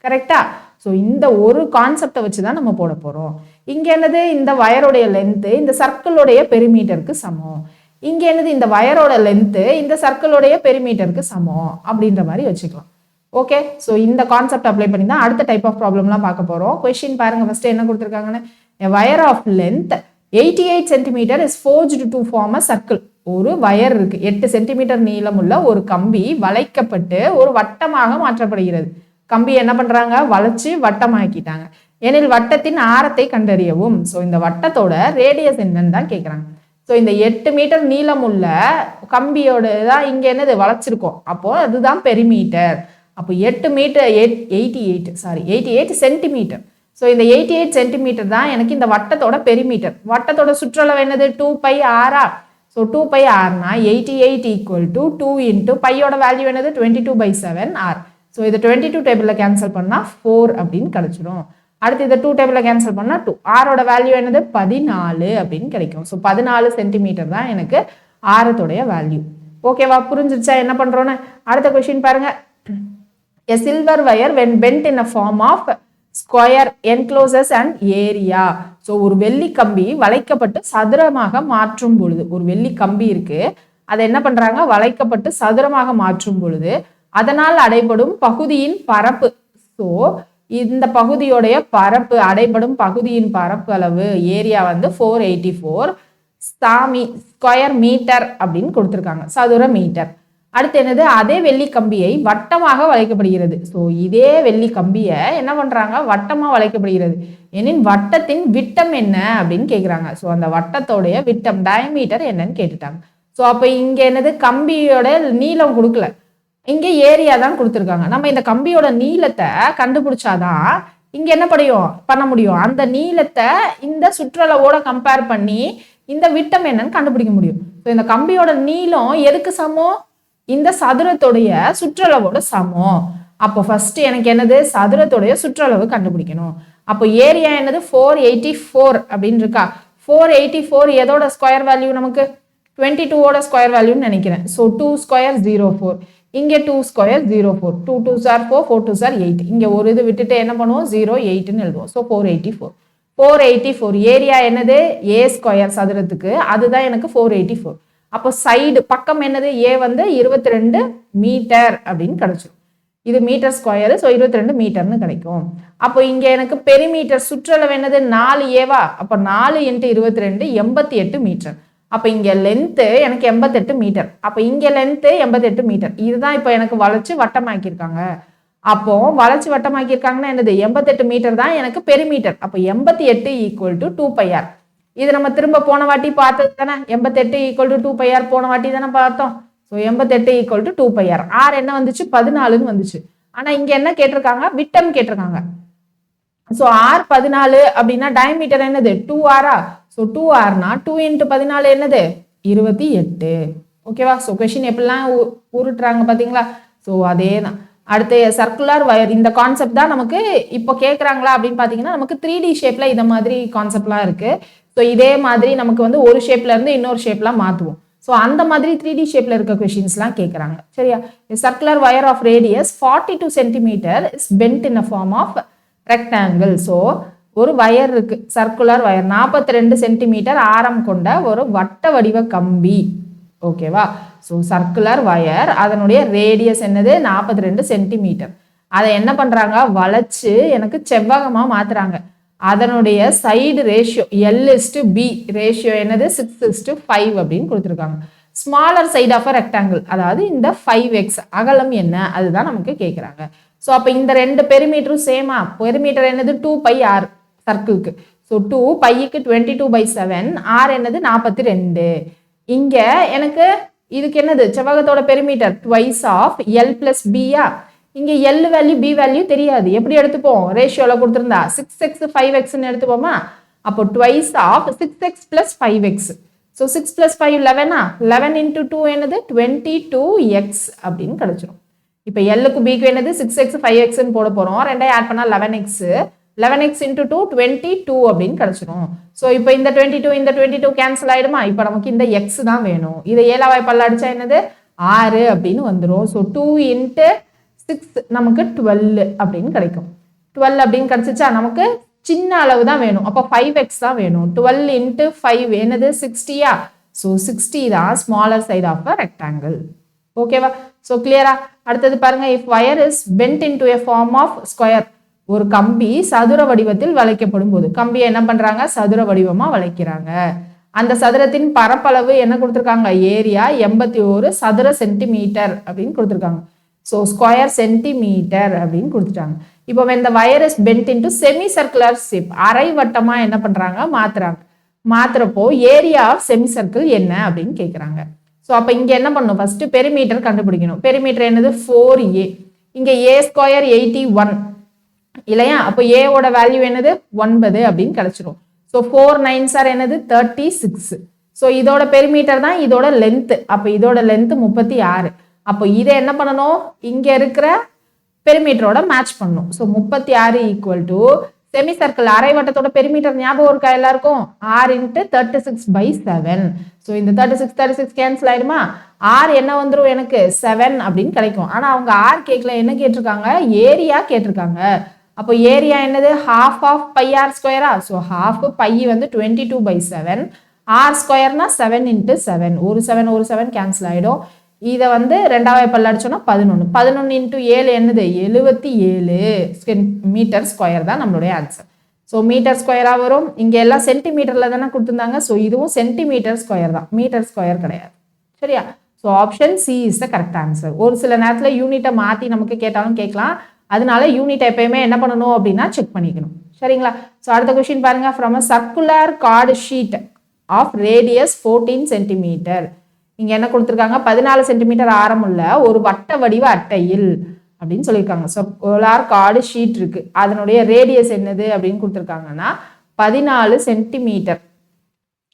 கரெக்டா? ஸோ இந்த ஒரு கான்செப்டை வச்சு தான் நம்ம போட போறோம். இங்க என்னது, இந்த வயரோடைய லென்த்து இந்த சர்க்கிளுடைய பெரிமீட்டருக்கு சமம். இங்க என்னது, இந்த வயரோட லென்த்து இந்த சர்க்கிளுடைய பெரிமீட்டருக்கு சமம் அப்படின்ற மாதிரி வச்சுக்கலாம். ஓகே, ஸோ இந்த கான்செப்ட் அப்ளை பண்ணி தான் அடுத்த டைப் ஆஃப் ப்ராப்ளம்லாம் பார்க்க போறோம். கொஸ்டின் பாருங்க, ஃபர்ஸ்ட் என்ன கொடுத்துருக்காங்கன்னு, wire of length 88 centimetre is forged to form a circle. ஒரு வயர் இருக்கு, 8 சென்டிமீட்டர் நீளமுள்ள ஒரு கம்பி வளைக்கப்பட்டு ஒரு வட்டமாக மாற்றப்படுகிறது. கம்பி என்ன பண்றாங்க, வளைச்சு வட்டமாக்கிட்டாங்க. எனில் வட்டத்தின் ஆரத்தை கண்டறியவும். ஸோ இந்த வட்டத்தோட ரேடியஸ் என்னன்னு தான் கேட்குறாங்க. ஸோ இந்த 8 மீட்டர் நீளம் உள்ள கம்பியோட தான் இங்க என்னது வளைச்சிருக்கோம், அப்போ அதுதான் பெரிமீட்டர். அப்போ 88 சென்டிமீட்டர். ஸோ இந்த 88 சென்டிமீட்டர் தான் எனக்கு இந்த வட்டத்தோட பெரிமீட்டர். வட்டத்தோட சுற்றளவு என்னது, 2πr. ஸோ 2πrனா 88 ஈக்குவல் டு 2 இன்ட்டு பையோட வேல்யூ என்னது, 22/7r. ஸோ இதை 22 டேபிளில் கேன்சல் பண்ணால் 4 அப்படின்னு கிடைச்சிடும். அடுத்து இதை 2 டேபிளில் கேன்சல் பண்ணால் 2. ஆரோட வேல்யூ என்னது, 14 அப்படின்னு கிடைக்கும். ஸோ 14 சென்டிமீட்டர் தான் எனக்கு ஆரத்தோடைய வேல்யூ. ஓகேவா? புரிஞ்சிருச்சா என்ன பண்ணுறோன்னு? அடுத்த கொஸ்டின் பாருங்க. A silver wire when bent in a form of square encloses an area. So ஒரு வெள்ளி கம்பி வளைக்கப்பட்டு சதுரமாக மாற்றும் பொழுது, ஒரு வெள்ளி கம்பி இருக்கு, அதை என்ன பண்றாங்க, வளைக்கப்பட்டு சதுரமாக மாற்றும் பொழுது அதனால் அடைபடும் பகுதியின் பரப்பு. ஸோ இந்த பகுதியோடைய பரப்பு, அடைபடும் பகுதியின் பரப்பு அளவு ஏரியா வந்து 484 ஸ்கொயர் மீட்டர் அப்படின்னு கொடுத்துருக்காங்க, சதுர மீட்டர். அடுத்து என்னது, அதே வெள்ளி கம்பியை வட்டமாக வளைக்கப்படுகிறது. ஸோ இதே வெள்ளி கம்பியை என்ன பண்றாங்க, வட்டமாக வளைக்கப்படுகிறது. எனின் வட்டத்தின் விட்டம் என்ன அப்படின்னு கேட்குறாங்க. ஸோ அந்த வட்டத்தோடைய விட்டம், டயமீட்டர் என்னன்னு கேட்டுட்டாங்க. ஸோ அப்போ இங்க என்னது, கம்பியோட நீளம் கொடுக்கல, இங்கே ஏரியா தான் கொடுத்துருக்காங்க. நம்ம இந்த கம்பியோட நீளத்தை கண்டுபிடிச்சாதான் இங்க என்ன பண்ண முடியும், அந்த நீளத்தை இந்த சுற்றளவோட கம்பேர் பண்ணி இந்த விட்டம் என்னன்னு கண்டுபிடிக்க முடியும். ஸோ இந்த கம்பியோட நீளம் எதுக்கு சமம், இந்த சதுரத்துடைய சுற்றளவோட சமம். அப்போ ஃபர்ஸ்ட் எனக்கு என்னது, சதுரத்துடைய சுற்றளவு கண்டுபிடிக்கணும். அப்போ ஏரியா என்னது, 484 அப்படின்னு இருக்கா. 484 எதோட ஸ்கொயர் வேல்யூ, நமக்கு 22ஓட ஸ்கொயர் வேல்யூன்னு நினைக்கிறேன். ஸோ 2 ஸ்கொயர் 04, இங்கே 2 square 04, 2 2s are 4, 4 2s are 8. இங்கே ஒரு இது விட்டுட்டு என்ன பண்ணுவோம், 08ன்னு எழுதுவோம். ஸோ 484 ஏரியா என்னது, ஏ ஸ்கொயர் சதுரத்துக்கு, அதுதான் எனக்கு 484. அப்போ சைடு பக்கம் என்னது, ஏ வந்து 22 மீட்டர் அப்படின்னு கிடைச்சிடும். இது மீட்டர் ஸ்கொயர், ஸோ 22 மீட்டர்னு கிடைக்கும். அப்போ இங்க எனக்கு பெரிமீட்டர் சுற்றளவு என்னது, 4a. அப்போ 4 × 22 88 மீட்டர். அப்போ இங்க லென்த்து எனக்கு 88 மீட்டர். அப்போ இங்க லென்த்து 88 மீட்டர். இதுதான் இப்போ எனக்கு வளைச்சு வட்டமாக்கியிருக்காங்க. அப்போ வளைச்சு வட்டமாக்கியிருக்காங்கன்னா என்னது, 88 மீட்டர் தான் எனக்கு பெரிமீட்டர். அப்போ 88 ஈக்குவல் டு 2πr. இது நம்ம திரும்ப போன வாட்டி பார்த்தது தானே, 88 ஈக்குவல் டு 2πr போன வாட்டி தானே பார்த்தோம். So 88 equal to 2πr. R என்ன வந்துச்சு, 14ன்னு வந்துச்சு. ஆனா இங்க என்ன கேட்டிருக்காங்க, விட்டம் கேட்டிருக்காங்க. ஸோ ஆர் 14 அப்படின்னா டயமீட்டர் என்னது, 2r. ஸோ 2rனா 2 × 14 என்னது, 28. ஓகேவா? ஸோ கொஸ்டின் எப்படிலாம் உருட்டுறாங்க பார்த்தீங்களா. ஸோ அதே தான். அடுத்து சர்க்குலர் வயர், இந்த கான்செப்ட் தான் நமக்கு இப்போ கேட்குறாங்களா அப்படின்னு பார்த்தீங்கன்னா, நமக்கு 3D ஷேப்ல இந்த மாதிரி கான்செப்ட்லாம் இருக்கு. ஸோ இதே மாதிரி நமக்கு வந்து ஒரு ஷேப்ல இருந்து இன்னொரு ஷேப்லாம் மாற்றுவோம். ஸோ அந்த மாதிரி 3D ஷேப்ல இருக்க கொஷின்ஸ்லாம் கேட்குறாங்க. சரியா? Circular wire of radius 42 centimetre is bent in a form of rectangle. So ஒரு வயர் இருக்கு, சர்க்குலர் வயர் 42 சென்டிமீட்டர் ஆரம் கொண்ட ஒரு வட்ட வடிவ கம்பி. ஓகேவா? ஸோ சர்க்குலர் வயர், அதனுடைய ரேடியஸ் என்னது 42 சென்டிமீட்டர். அதை என்ன பண்றாங்க, வளைச்சு எனக்கு செவ்வகமா மாத்துறாங்க. அதனுடைய சைடு ரேஷியோ L/B ரேஷியோ என்னது 6:5 அப்படின்னு கொடுத்துருக்காங்க. Smaller side of a rectangle, அதாவது இந்த 5x அகலம் என்ன அதுதான் நமக்கு கேட்குறாங்க. ஸோ அப்போ இந்த ரெண்டு பெரிமீட்டரும் சேமா, பெரிமீட்டர் என்னது 2πr சர்க்கிள்க்கு. ஸோ 2 பைக்கு 22/7, r என்னது 42. இங்க எனக்கு இதுக்கு என்னது செவ்வகத்தோட பெரிமீட்டர் ட்வைஸ் ஆஃப் L+B. இங்க L வேல்யூ B வேல்யூ தெரியாது, எப்படி எடுத்துப்போம், ரேஷியோல கொடுத்துருந்தா 6x 5xன்னு எடுத்துப்போமா. அப்போ twice of 6x + 5x. So 6 + 5 11. 11 × 2 என்னது 22x அப்படின்னு கிடைச்சிடும். இப்போ Lக்கு Bக்கு என்னது 6x 5xன்னு போட போறோம். ரெண்டையும் ஆட் பண்ணா 11x. 11x × 2 22 அப்படின்னு கிடைச்சிடும். ஸோ இப்போ இந்த 22 இந்த 22 கேன்சல் ஆயிடுமா. இப்போ நமக்கு இந்த x தான் வேணும். இதை 7 வாய்ப்பால் அடிச்சா என்னது 6 அப்படின்னு வந்துடும். ஸோ 2 × 6 நமக்கு 12 அப்படின்னு கிடைக்கும். 12 அப்படின்னு கிடைச்சிச்சா, நமக்கு சின்ன அளவு தான் வேணும். அப்போ 5x தான் வேணும். 12 × 5 என்னது 60. ஸோ 60 தான் smaller side of a rectangle. ஓகேவா? ஸோ கிளியரா? அடுத்தது பாருங்க, if wire is bent into a form of square. ஒரு கம்பி சதுர வடிவத்தில் வளைக்கப்படும் போது, கம்பியை என்ன பண்றாங்க, சதுர வடிவமா வளைக்கிறாங்க. அந்த சதுரத்தின் பரப்பளவு என்ன கொடுத்துருக்காங்க, ஏரியா 81 சதுர சென்டிமீட்டர் அப்படின்னு கொடுத்துருக்காங்க. ஸோ ஸ்கொயர் சென்டிமீட்டர் அப்படின்னு கொடுத்துட்டாங்க. இப்போ when the wire is bent into semi circular shape, அரை வட்டமா என்ன பண்றாங்க, மாத்துறாங்க. மாத்துறப்போ ஏரியா ஆஃப் செமி சர்க்கிள் என்ன அப்படின்னு கேட்குறாங்க. ஸோ அப்போ இங்க என்ன பண்ணணும், ஃபர்ஸ்ட் பெரிமீட்டர் கண்டுபிடிக்கணும். பெரிமீட்டர் என்னது 4a. இங்க a² 81 இல்லையா. அப்போ ஏவோட வேல்யூ என்னது 9 அப்படின்னு கிடைச்சிரும். ஸோ 4 9s என்னது 36. ஸோ இதோட பெரிமீட்டர் தான் இதோட லென்த். அப்போ இதோட லென்த் 36. அப்போ இதை என்ன பண்ணணும், இங்க இருக்கிற பெரிமீட்டரோட மேட்ச் பண்ணணும். ஸோ 36 = செமி சர்க்கிள் அரை வட்டத்தோட பெரிமீட்டர் ஞாபகம் இருக்கா எல்லாருக்கும், r × 36/7. ஸோ இந்த 36 கேன்சல் ஆயிடுமா. r என்ன வந்துடும் எனக்கு 7 அப்படின்னு கிடைக்கும். ஆனா அவங்க r கேட்கல, என்ன கேட்டிருக்காங்க, ஏரியா கேட்டிருக்காங்க. அப்போ ஏரியா என்னது half of πr². So half π வந்து 22/7, r² 7 × 7. ஒரு 7 கேன்சல் ஆயிடும். இதை வந்து ரெண்டாவது பல்ல அடிச்சோம்னா 11. 11 × 7 என்னது 77 மீட்டர் ஸ்கொயர் தான் நம்மளுடைய ஆன்சர். ஸோ மீட்டர் ஸ்கொயரா வரும். இங்க எல்லாம் சென்டிமீட்டர்ல தானே கொடுத்துருந்தாங்க. ஸோ இதுவும் சென்டிமீட்டர் ஸ்கொயர் தான், மீட்டர் ஸ்கொயர் கிடையாது. சரியா? So option C is the correct answer. ஒரு சில நேரத்தில் யூனிட்டை மாற்றி நமக்கு கேட்டாலும் கேட்கலாம். அதனால யூனிட் எப்பயுமே என்ன பண்ணணும் அப்படின்னா செக் பண்ணிக்கணும். சரிங்களா? ஸோ அடுத்த கொஸ்டின் பாருங்க, from a circular card sheet of radius 14 centimetre. இங்க என்ன கொடுத்துருக்காங்க, 14 சென்டிமீட்டர் ஆரம் உள்ள ஒரு வட்ட வடிவ அட்டையில் அப்படின்னு சொல்லியிருக்காங்க. சர்க்குலர் கார்டு ஷீட் இருக்கு, அதனுடைய ரேடியஸ் என்னது அப்படின்னு கொடுத்துருக்காங்கன்னா 14 centimetre.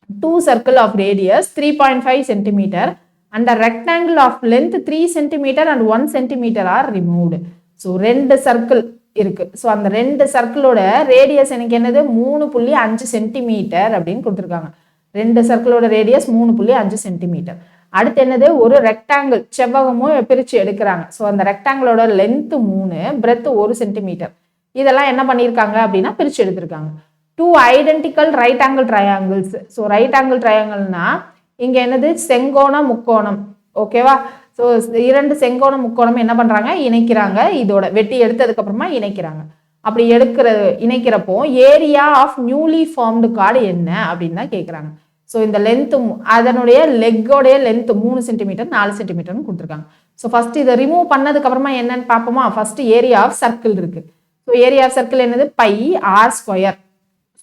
2 circle of radius 3.5 centimeter and a rectangle of length 3 centimeter and 1 centimeter are removed. So 2 circle இருக்கு. ஸோ அந்த 2 சர்க்கிளோட ரேடியஸ் எனக்கு என்னது 3.5 சென்டிமீட்டர் அப்படின்னு கொடுத்துருக்காங்க. 2 சர்க்கிளோட ரேடியஸ் 3.5 சென்டிமீட்டர். அடுத்து என்னது, ஒரு ரெக்டாங்கிள் செவ்வகமும் பிரிச்சு எடுக்கிறாங்க. ஸோ அந்த ரெக்டாங்கிளோட லென்த் 3, பிரெத் 1 சென்டிமீட்டர். இதெல்லாம் என்ன பண்ணியிருக்காங்க அப்படின்னா பிரிச்சு எடுத்திருக்காங்க. 2 identical right angle triangles. So right angle ட்ரையாங்கிள்னா இங்க என்னது செங்கோண முக்கோணம். ஓகேவா? ஸோ 2 செங்கோண முக்கோணம் என்ன பண்றாங்க, இணைக்கிறாங்க. இதோட வெட்டி எடுத்ததுக்கு அப்புறமா இணைக்கிறாங்க. அப்படி இணைக்கிறப்போ area of newly formed card என்ன அப்படின்னு தான் கேட்குறாங்க. ஸோ இந்த லென்த், அதனுடைய லெக்கோடைய லென்த் 3 சென்டிமீட்டர் 4 சென்டிமீட்டர்னு கொடுத்துருக்காங்க. ஸோ ஃபர்ஸ்ட் இதை ரிமூவ் பண்ணதுக்கு அப்புறமா என்னன்னு பார்ப்போமா. ஃபர்ஸ்ட் ஏரியா ஆஃப் சர்க்கிள் இருக்கு. ஸோ ஏரியா ஆஃப் சர்க்கிள் என்னது πr².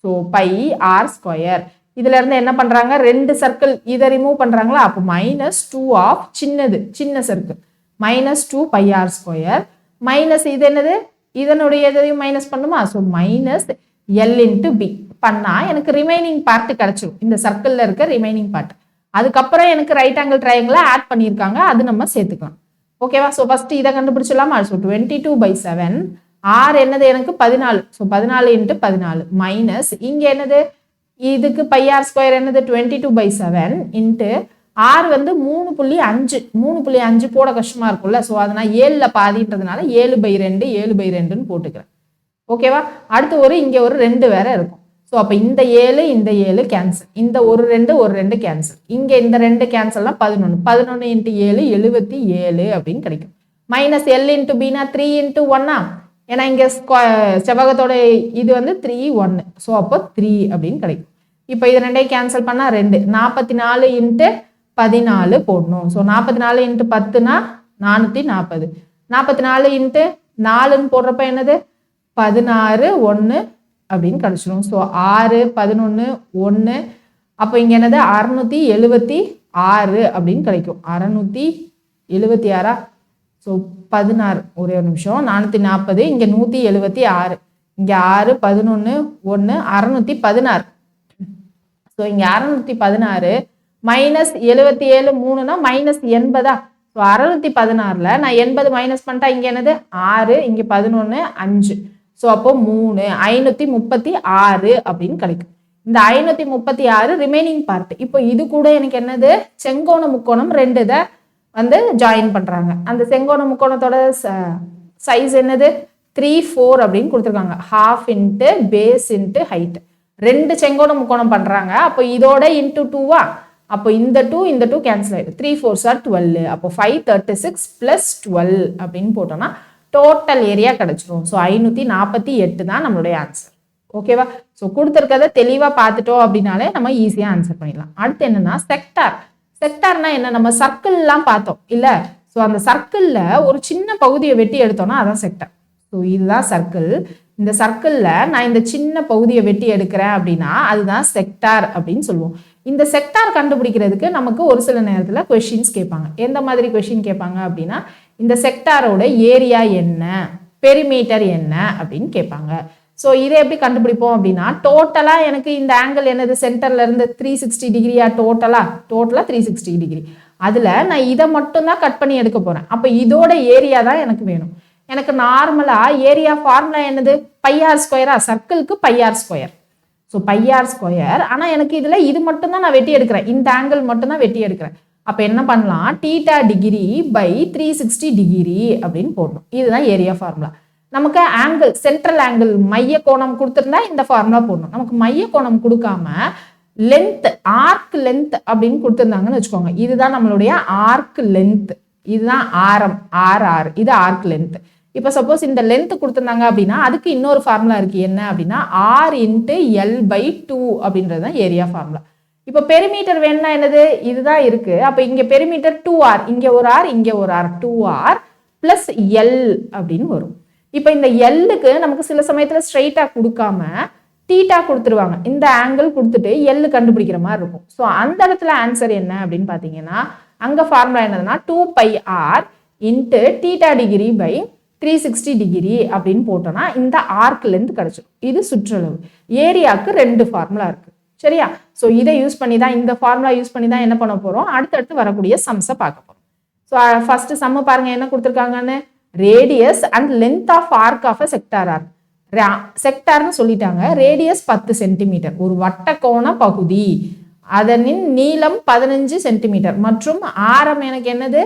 So πr². இதுல இருந்து என்ன பண்றாங்க, 2 சர்க்கிள் இதை ரிமூவ் பண்றாங்களா. அப்போ -2 ஆஃப் சின்ன சர்க்கிள் -2 πr². மைனஸ் இது என்னது, இதனுடைய எதையும் மைனஸ் பண்ணுமா. ஸோ -l × b பண்ணா எனக்கு ரிமைனிங் பார்ட் கிடைச்சிடும். இந்த சர்க்கிள்ல இருக்க ரிமைனிங் பார்ட். அதுக்கப்புறம் எனக்கு ரைட் ஆங்கிள் ட்ரையாங்கிளை ஆட் பண்ணியிருக்காங்க, அது நம்ம சேர்த்துக்கலாம். ஓகேவா? ஸோ ஃபர்ஸ்ட் இதை கண்டுபிடிச்சிடலாமா. ஸோ 22/7, r என்னது எனக்கு 14. ஸோ 14 × 14 மைனஸ் இங்க என்னது இதுக்கு பை ஆர் ஸ்கொயர் என்னது 22/7 இன்ட்டு ஆர் வந்து 3.5 3.5 போட கஷ்டமா இருக்கும்ல. ஸோ அதனால் 7ல் பாதின்றதுனால 7/2 7/2ன்னு போட்டுக்கிறேன். ஓகேவா? அடுத்து இங்கே ஒரு 2 வேற இருக்கும். ஸோ அப்போ இந்த 7 கேன்சல், இந்த ஒரு 2 கேன்சல், இங்கே இந்த 2 கேன்சல்னா 11 11 × 7 77 அப்படின்னு கிடைக்கும். மைனஸ் L × Bனா 3 × 1 ஏன்னா இங்கே செவ்வகத்தோட இது வந்து 3 1. ஸோ அப்போ 3 அப்படின்னு கிடைக்கும். இப்போ இது 2 கேன்சல் பண்ணால் 2 44 × 14 போடணும். ஸோ 44 × 10னா 440 44 × 4ன்னு போடுறப்ப என்னது 16 1 அப்படின்னு கிடைச்சிடும். ஸோ 6 11 1 அப்போ இங்கே என்னது 676 அப்படின்னு கிடைக்கும். 676 ஸோ 16 ஒரே ஒரு நிமிஷம் 440 இங்கே 176 இங்கே 6 11 1 616. ஸோ இங்கே 616 மைனஸ் 77 3னா மைனஸ் 80. ஸோ 616ல் நான் 80 மைனஸ் பண்ணிட்டா இங்கே என்னது 6 இங்கே 11 5. ஸோ அப்போ 3 536 அப்படின்னு கிடைக்கும். இந்த 536 ரிமைனிங் பார்ட். இப்போ இது கூட எனக்கு என்னது செங்கோண முக்கோணம் 2 இதை வந்து ஜாயின் பண்ணுறாங்க. அந்த செங்கோண முக்கோணத்தோட சைஸ் என்னது 3 4 அப்படின்னு கொடுத்துருக்காங்க. ½ × பேஸ் × ஹைட். 2 செங்கோண முக்கோணம் பண்ணுறாங்க. அப்போ இதோட இன்ட்டு 2வா, அப்போ இந்த 2 கேன்சல் ஆகிடும். 3 4s are 12. அப்போ 536 + 12 அப்படின்னு போட்டோம்னா டோட்டல் ஏரியா கிடைச்சிரும். ஸோ 548 தான் நம்மளுடைய ஆன்சர். ஓகேவா? ஸோ கொடுத்துருக்கதை தெளிவாக பார்த்துட்டோம் அப்படின்னாலே நம்ம ஈஸியாக ஆன்சர் பண்ணிடலாம். அடுத்து என்னன்னா செக்டார். செக்டார்னா என்ன? நம்ம சர்க்கிள்லாம் பார்த்தோம் இல்லை? ஸோ அந்த சர்க்கிளில் ஒரு சின்ன பகுதியை வெட்டி எடுத்தோம்னா அதான் செக்டார். ஸோ இதுதான் சர்க்கிள். இந்த சர்க்கிளில் நான் இந்த சின்ன பகுதியை வெட்டி எடுக்கிறேன் அப்படின்னா அதுதான் செக்டார் அப்படின்னு சொல்லுவோம். இந்த செக்டார் கண்டுபிடிக்கிறதுக்கு நமக்கு ஒரு சில நேரத்தில் கொஷின்ஸ் கேட்பாங்க. எந்த மாதிரி கொஷின் கேட்பாங்க அப்படின்னா இந்த செக்டாரோட ஏரியா என்ன, பெரிமீட்டர் என்ன அப்படின்னு கேட்பாங்க. ஸோ இதை எப்படி கண்டுபிடிப்போம் அப்படின்னா டோட்டலாக எனக்கு இந்த ஆங்கிள் என்னது சென்டர்ல இருந்து 360 டிகிரியா, டோட்டலாக 360 டிகிரி. அதில் நான் இதை மட்டும்தான் கட் பண்ணி எடுக்க போகிறேன். அப்போ இதோட ஏரியா தான் எனக்கு வேணும். எனக்கு நார்மலாக ஏரியா ஃபார்முலா என்னது πr ஸ்கொயரா, சர்க்கிளுக்கு πr square. So πr square. ஆனால் எனக்கு இதில் இது மட்டும்தான் நான் வெட்டி எடுக்கிறேன், இந்த ஆங்கிள் மட்டும்தான் வெட்டி எடுக்கிறேன். அப்போ என்ன பண்ணலாம், θ டிகிரி பை 360 டிகிரி அப்படின்னு போடணும். இதுதான் ஏரியா ஃபார்முலா. நமக்கு ஆங்கிள் சென்ட்ரல் ஆங்கிள் மைய கோணம் கொடுத்துருந்தா இந்த ஃபார்முலா போடணும். நமக்கு மைய கோணம் கொடுக்காம லென்த் ஆர்க் லென்த் அப்படின்னு கொடுத்துருந்தாங்கன்னு வச்சுக்கோங்க. இதுதான் நம்மளுடைய ஆர்க் லென்த், இதுதான் ஆரம் RR, இது ஆர்க் லென்த். இப்போ சப்போஸ் இந்த லென்த் கொடுத்துருந்தாங்க அப்படின்னா அதுக்கு இன்னொரு ஃபார்முலா இருக்கு. என்ன அப்படின்னா R × L/2 அப்படின்றது தான் ஏரியா ஃபார்முலா. இப்போ பெரிமீட்டர் வேணும்னா என்னது இதுதான் இருக்கு. அப்போ இங்கே பெரிமீட்டர் 2R, இங்கே ஒரு R இங்கே ஒரு R, 2R + L அப்படின்னு வரும். இப்போ இந்த எல்லுக்கு நமக்கு சில சமயத்தில் ஸ்ட்ரெயிட்டாக கொடுக்காம தீட்டா கொடுத்துருவாங்க. இந்த ஆங்கிள் கொடுத்துட்டு எல் கண்டுபிடிக்கிற மாதிரி இருக்கும். ஸோ அந்த இடத்துல ஆன்சர் என்ன அப்படின்னு பார்த்தீங்கன்னா அங்கே ஃபார்முலா என்னதுன்னா 2πr × θ டிகிரி பை 360 டிகிரி அப்படின்னு போட்டோம்னா இந்த ஆர்க் லென்த் கிடைச்சிடும். இது சுற்றளவு. ஏரியாவுக்கு 2 ஃபார்முலா இருக்கு. சரியா? ஸோ இதை யூஸ் பண்ணி தான், இந்த ஃபார்முலா யூஸ் பண்ணி தான் என்ன பண்ண போகிறோம், அடுத்தடுத்து வரக்கூடிய சம்ஸை பார்க்க போகிறோம். ஸோ ஃபர்ஸ்ட் சம்ம பாருங்க என்ன கொடுத்துருக்காங்கன்னு. Radius and length of arc of a sector r. செக்டார்னு சொல்லிட்டாங்க. ரேடியஸ் 10 சென்டிமீட்டர், ஒரு வட்டக்கோண பகுதி, அதனின் நீளம் 15 சென்டிமீட்டர் மற்றும் ஆரம் எனக்கு என்னது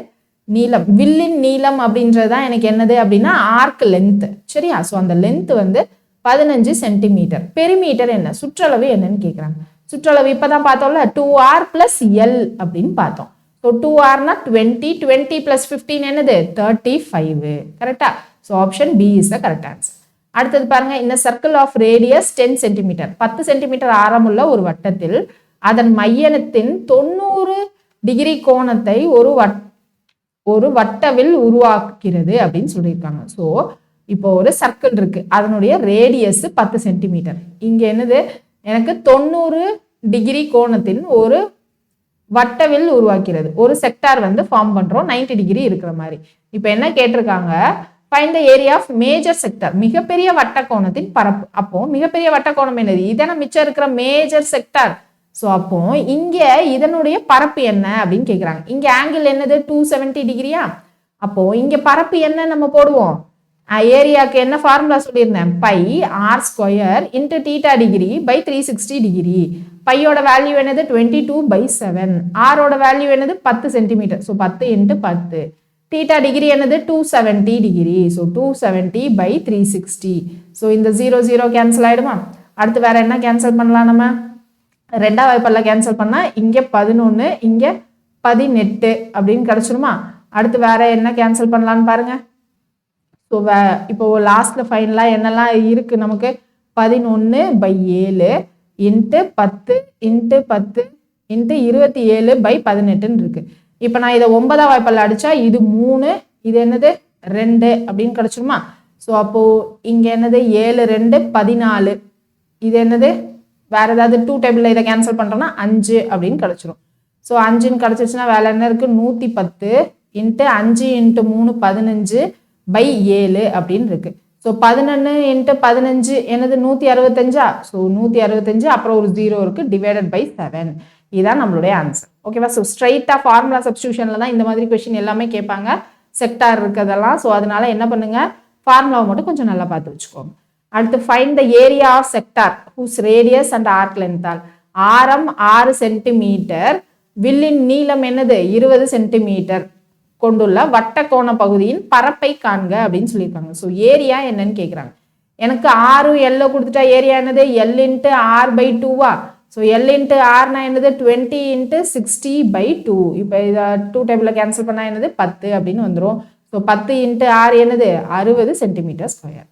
நீளம், வில்லின் நீளம் அப்படின்றது தான் எனக்கு என்னது அப்படின்னா ஆர்க் லென்த். சரியா? ஸோ அந்த லென்த் வந்து 15 சென்டிமீட்டர். பெரிமீட்டர் என்ன, சுற்றளவு என்னன்னு கேட்குறாங்க. சுற்றளவு இப்போ தான் பார்த்தோம்ல 2R + L அப்படின்னு பார்த்தோம். ஸோ 2Rனா 20, 20 + 15 என்னது 35. கரெக்டா? So option B is the correct answer. அடுத்தது பாருங்க, இந்த circle of radius 10 centimetre, 10 centimetre ஆரமுள்ள ஒரு வட்டத்தில் அதன் மையத்தின் 90 டிகிரி கோணத்தை ஒரு வட்டவில் உருவாக்குகிறது அப்படின்னு சொல்லியிருக்காங்க. ஸோ இப்போ ஒரு சர்க்கிள் இருக்கு, அதனுடைய ரேடியஸ் 10 சென்டிமீட்டர். இங்க என்னது எனக்கு 90 டிகிரி கோணத்தின் ஒரு வட்டவில் உருவாக்கிறது. ஒரு செக்டார் வந்து ஃபார்ம் பண்றோம் 90 டிகிரி இருக்கிற மாதிரி. இப்போ என்ன கேட்டிருக்காங்க, find the area of major sector, மிகப்பெரிய வட்டக்கோணத்தின் பரப்பு. அப்போ மிகப்பெரிய வட்டக்கோணம் என்னது, இதனை மிச்சம் இருக்கிற மேஜர் செக்டார். ஸோ அப்போ இங்க இதனுடைய பரப்பு என்ன அப்படின்னு கேட்குறாங்க. இங்க ஆங்கிள் என்னது 270 டிகிரியா. அப்போ இங்க பரப்பு என்ன நம்ம போடுவோம் ஏரியாவுக்கு என்ன ஃபார்முலா சொல்லியிருந்தேன், pi r square into theta degree by 360 degree. பையோட வேல்யூ என்னது 22/7, ஆரோட வேல்யூ என்னது 10 centimetre, so 10 into 10. Theta degree என்னது 270 டிகிரி, ஸோ 270/360. ஸோ இந்த 0 கேன்சல் ஆகிடுமா? அடுத்து வேற என்ன கேன்சல் பண்ணலாம் நம்ம? ரெண்டாவது வாய்ப்பால கேன்சல் பண்ணால் இங்கே 11 இங்கே 18 அப்படின்னு கிடச்சிருமா? அடுத்து வேற என்ன கேன்சல் பண்ணலான்னு பாருங்க. ஸோ இப்போ லாஸ்ட்ல ஃபைனலாக என்னெல்லாம் இருக்கு நமக்கு, 11/7 இன்ட்டு 10 இன்ட்டு 10 இன்ட்டு 27/18 இருக்கு. இப்போ நான் இதை 9ஆம் வாய்ப்பால் அடிச்சா இது 3, இது என்னது 2 அப்படின்னு கிடைச்சிருமா? ஸோ அப்போ இங்க என்னது 7 2 14, இது என்னது வேற ஏதாவது 2 டேபிள்ல இதை கேன்சல் பண்றோம்னா 5 அப்படின்னு கிடைச்சிரும். ஸோ 5ன்னு கிடைச்சிருச்சுன்னா வேலை என்ன இருக்கு, 110 இன்ட்டு 5 இன்ட்டு 3 15/7 அப்படின்னு இருக்கு. ஸோ 11 இன்ட்டு 15 என்னது 165, ஸோ 165 அப்புறம் ஒரு 0 இருக்கு, டிவைடட் பை 7. இதுதான் நம்மளுடைய ஆன்சர். ஓகேவா? ஸோ ஸ்ட்ரைட்டா ஃபார்முலா சப்ஸ்டியூஷன்ல தான் இந்த மாதிரி கொஸ்டின் எல்லாமே கேட்பாங்க, செக்டார் இருக்கிறதெல்லாம். ஸோ அதனால என்ன பண்ணுங்க, ஃபார்முலாவை மட்டும் கொஞ்சம் நல்லா பார்த்து வச்சுக்கோங்க. அடுத்து find the area of sector whose radius and arc லென்த்தால். ஆரம் 6 சென்டிமீட்டர், வில்லின் நீளம் என்னது 20 சென்டிமீட்டர் கொண்டுள்ள வட்டக்கோண பகுதியின் பரப்பை காண்க அப்படின்னு சொல்லியிருக்காங்க. ஸோ ஏரியா என்னன்னு கேட்குறாங்க. எனக்கு 6 எல்ல கொடுத்துட்டா ஏரியா என்னது L இன்ட்டு R/2வா? ஸோ L இன்ட்டு ஆர்னா என்னது 20 இன்ட்டு 60/2. இப்போ இதை 2 டேபிளில் கேன்சல் பண்ணால் என்னது 10 அப்படின்னு வந்துடும். ஸோ 10 இன்ட்டு ஆர் என்னது 60 சென்டிமீட்டர் ஸ்கொயர்.